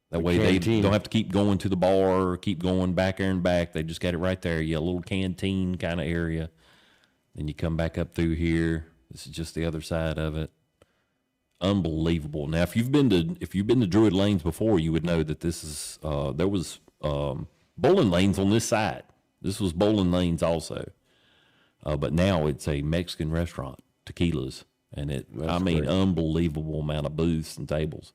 That way canteen. they don't have to keep going to the bar or keep going back there and back. They just got it right there. Yeah, a little canteen kind of area. Then you come back up through here. This is just the other side of it. Unbelievable. Now, if you've been to Druid Lanes before, you would know that this is there was bowling lanes on this side. This was bowling lanes also, but now it's a Mexican restaurant, Tequila's, and great. unbelievable amount of booths and tables.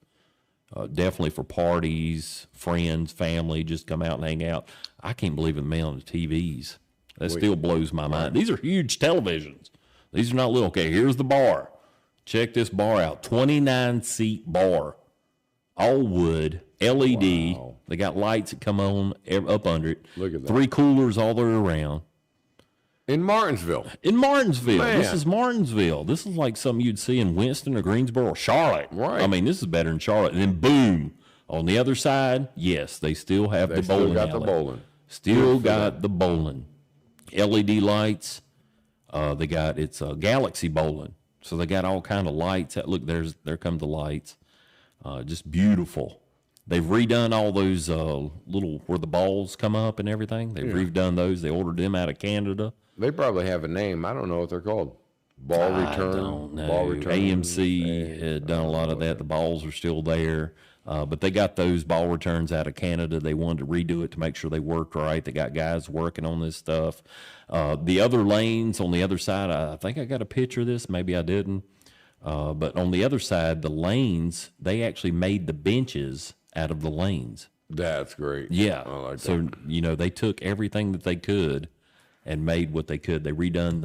Definitely for parties, friends, family, just come out and hang out. I can't believe the amount of TVs. That still blows my mind. These are huge televisions. These are not little. Okay, here's the bar. Check this bar out. 29-seat bar. All wood, LED. Wow. They got lights that come on up under it. Look at that. 3 coolers all the way around. In Martinsville. In Martinsville. Man. This is Martinsville. This is like something you'd see in Winston or Greensboro or Charlotte. Right. I mean, this is better than Charlotte. And then boom. On the other side, yes, they still have the Still bowling got alley. the bowling. Still got the bowling. LED lights. They got it's Galaxy bowling. So they got all kind of lights. Look, there come the lights. Just beautiful. They've redone all those little where the balls come up and everything. They've redone those. They ordered them out of Canada. They probably have a name. I don't know what they're called. Ball return. I don't know. Ball return. AMC had done a lot of that. The balls are still there. But they got those ball returns out of Canada. They wanted to redo it to make sure they worked right. They got guys working on this stuff. The other lanes on the other side, I think I got a picture of this. Maybe I didn't. But on the other side, the lanes, they actually made the benches out of the lanes. That's great. Yeah. I like So, that. they took everything that they could and made what they could. They redone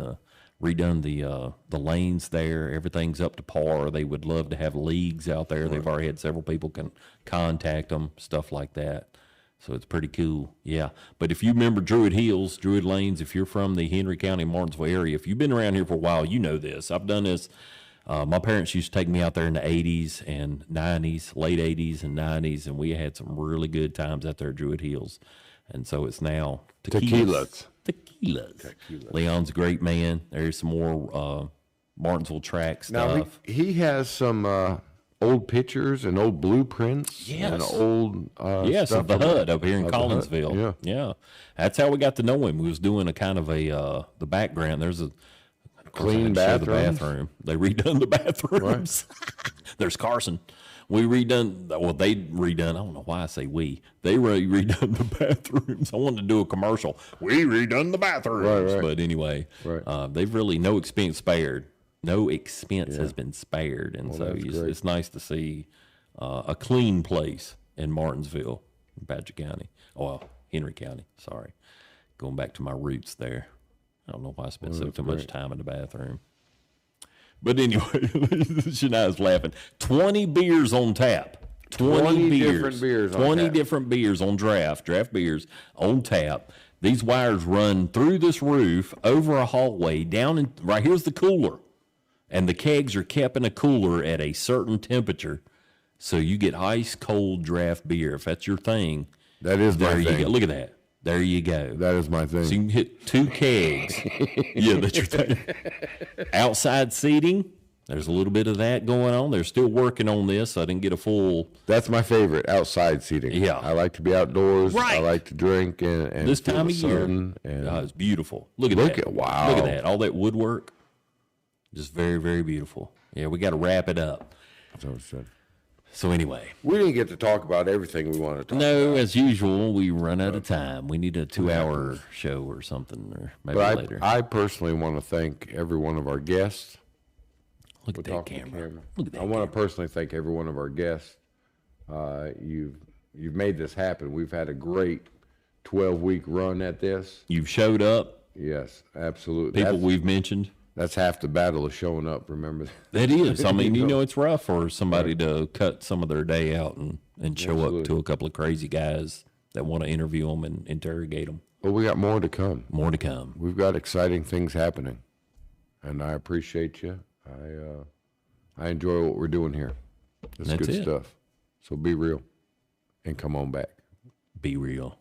the lanes there. Everything's up to par. They would love to have leagues out there. They've already had several people can contact them, stuff like that. So it's pretty cool. Yeah. But if you remember Druid Hills, Druid Lanes, if you're from the Henry County, Martinsville area, if you've been around here for a while, you know this. I've done this. My parents used to take me out there in the 80s and 90s, late 80s and 90s, and we had some really good times out there at Druid Hills. And so it's now Tequila's. Leon's a great man. There's some more Martinsville track Now, stuff. he has some old pictures and old blueprints and Yes. old Yes, stuff of the about- HUD up here in of the HUD, Collinsville. yeah. That's how we got to know him. We was doing a kind of the background. There's a Clean I had to show bathrooms? The bathroom. They redone the bathrooms. There's Carson. They redone. I don't know why I say we. They redone the bathrooms. I wanted to do a commercial. We redone the bathrooms. Right. But anyway, Right. they've really no expense spared. No expense has been spared, and so that's great. it's nice to see a clean place in Martinsville, Badger County. Oh, well, Henry County. Sorry, going back to my roots there. I don't know why I spent so much time in the bathroom. But anyway, Shania's laughing. 20 beers on tap. 20 different beers on 20 tap. different beers on draft beers on tap. These wires run through this roof, over a hallway, down in, right here's the cooler. And the kegs are kept in a cooler at a certain temperature. So you get ice cold draft beer. If that's your thing, That is my there you thing. go. Look at that. There you go. That is my thing. So you can hit 2 kegs. Yeah, that's your thing. Outside seating, there's a little bit of that going on. They're still working on this. I didn't get a full. That's my favorite, outside seating. Yeah. I like to be outdoors. Right. I like to drink and This feel time the of year, sun and it's beautiful. Look at Look that. at- wow. Look at that. All that woodwork. Just very, very beautiful. Yeah, we got to wrap it up. so it's, So anyway, we didn't get to talk about everything we wanted to talk no, about. as usual, we run out of time. We need a 2-hour show or something, or maybe But later. I personally want to thank every one of our guests. Look at that talk to the camera. Look at that I want camera. to personally thank every one of our guests. You've made this happen. We've had a great 12-week run at this. You've showed up. Yes, absolutely. People we've mentioned. That's half the battle of showing up, remember? That is. I mean, you know, it's rough for somebody to cut some of their day out and show up to a couple of crazy guys that want to interview them and interrogate them. Well, we got more to come. More to come. We've got exciting things happening, and I appreciate you. I enjoy what we're doing here. It's That's good it. stuff. So be real and come on back. Be real.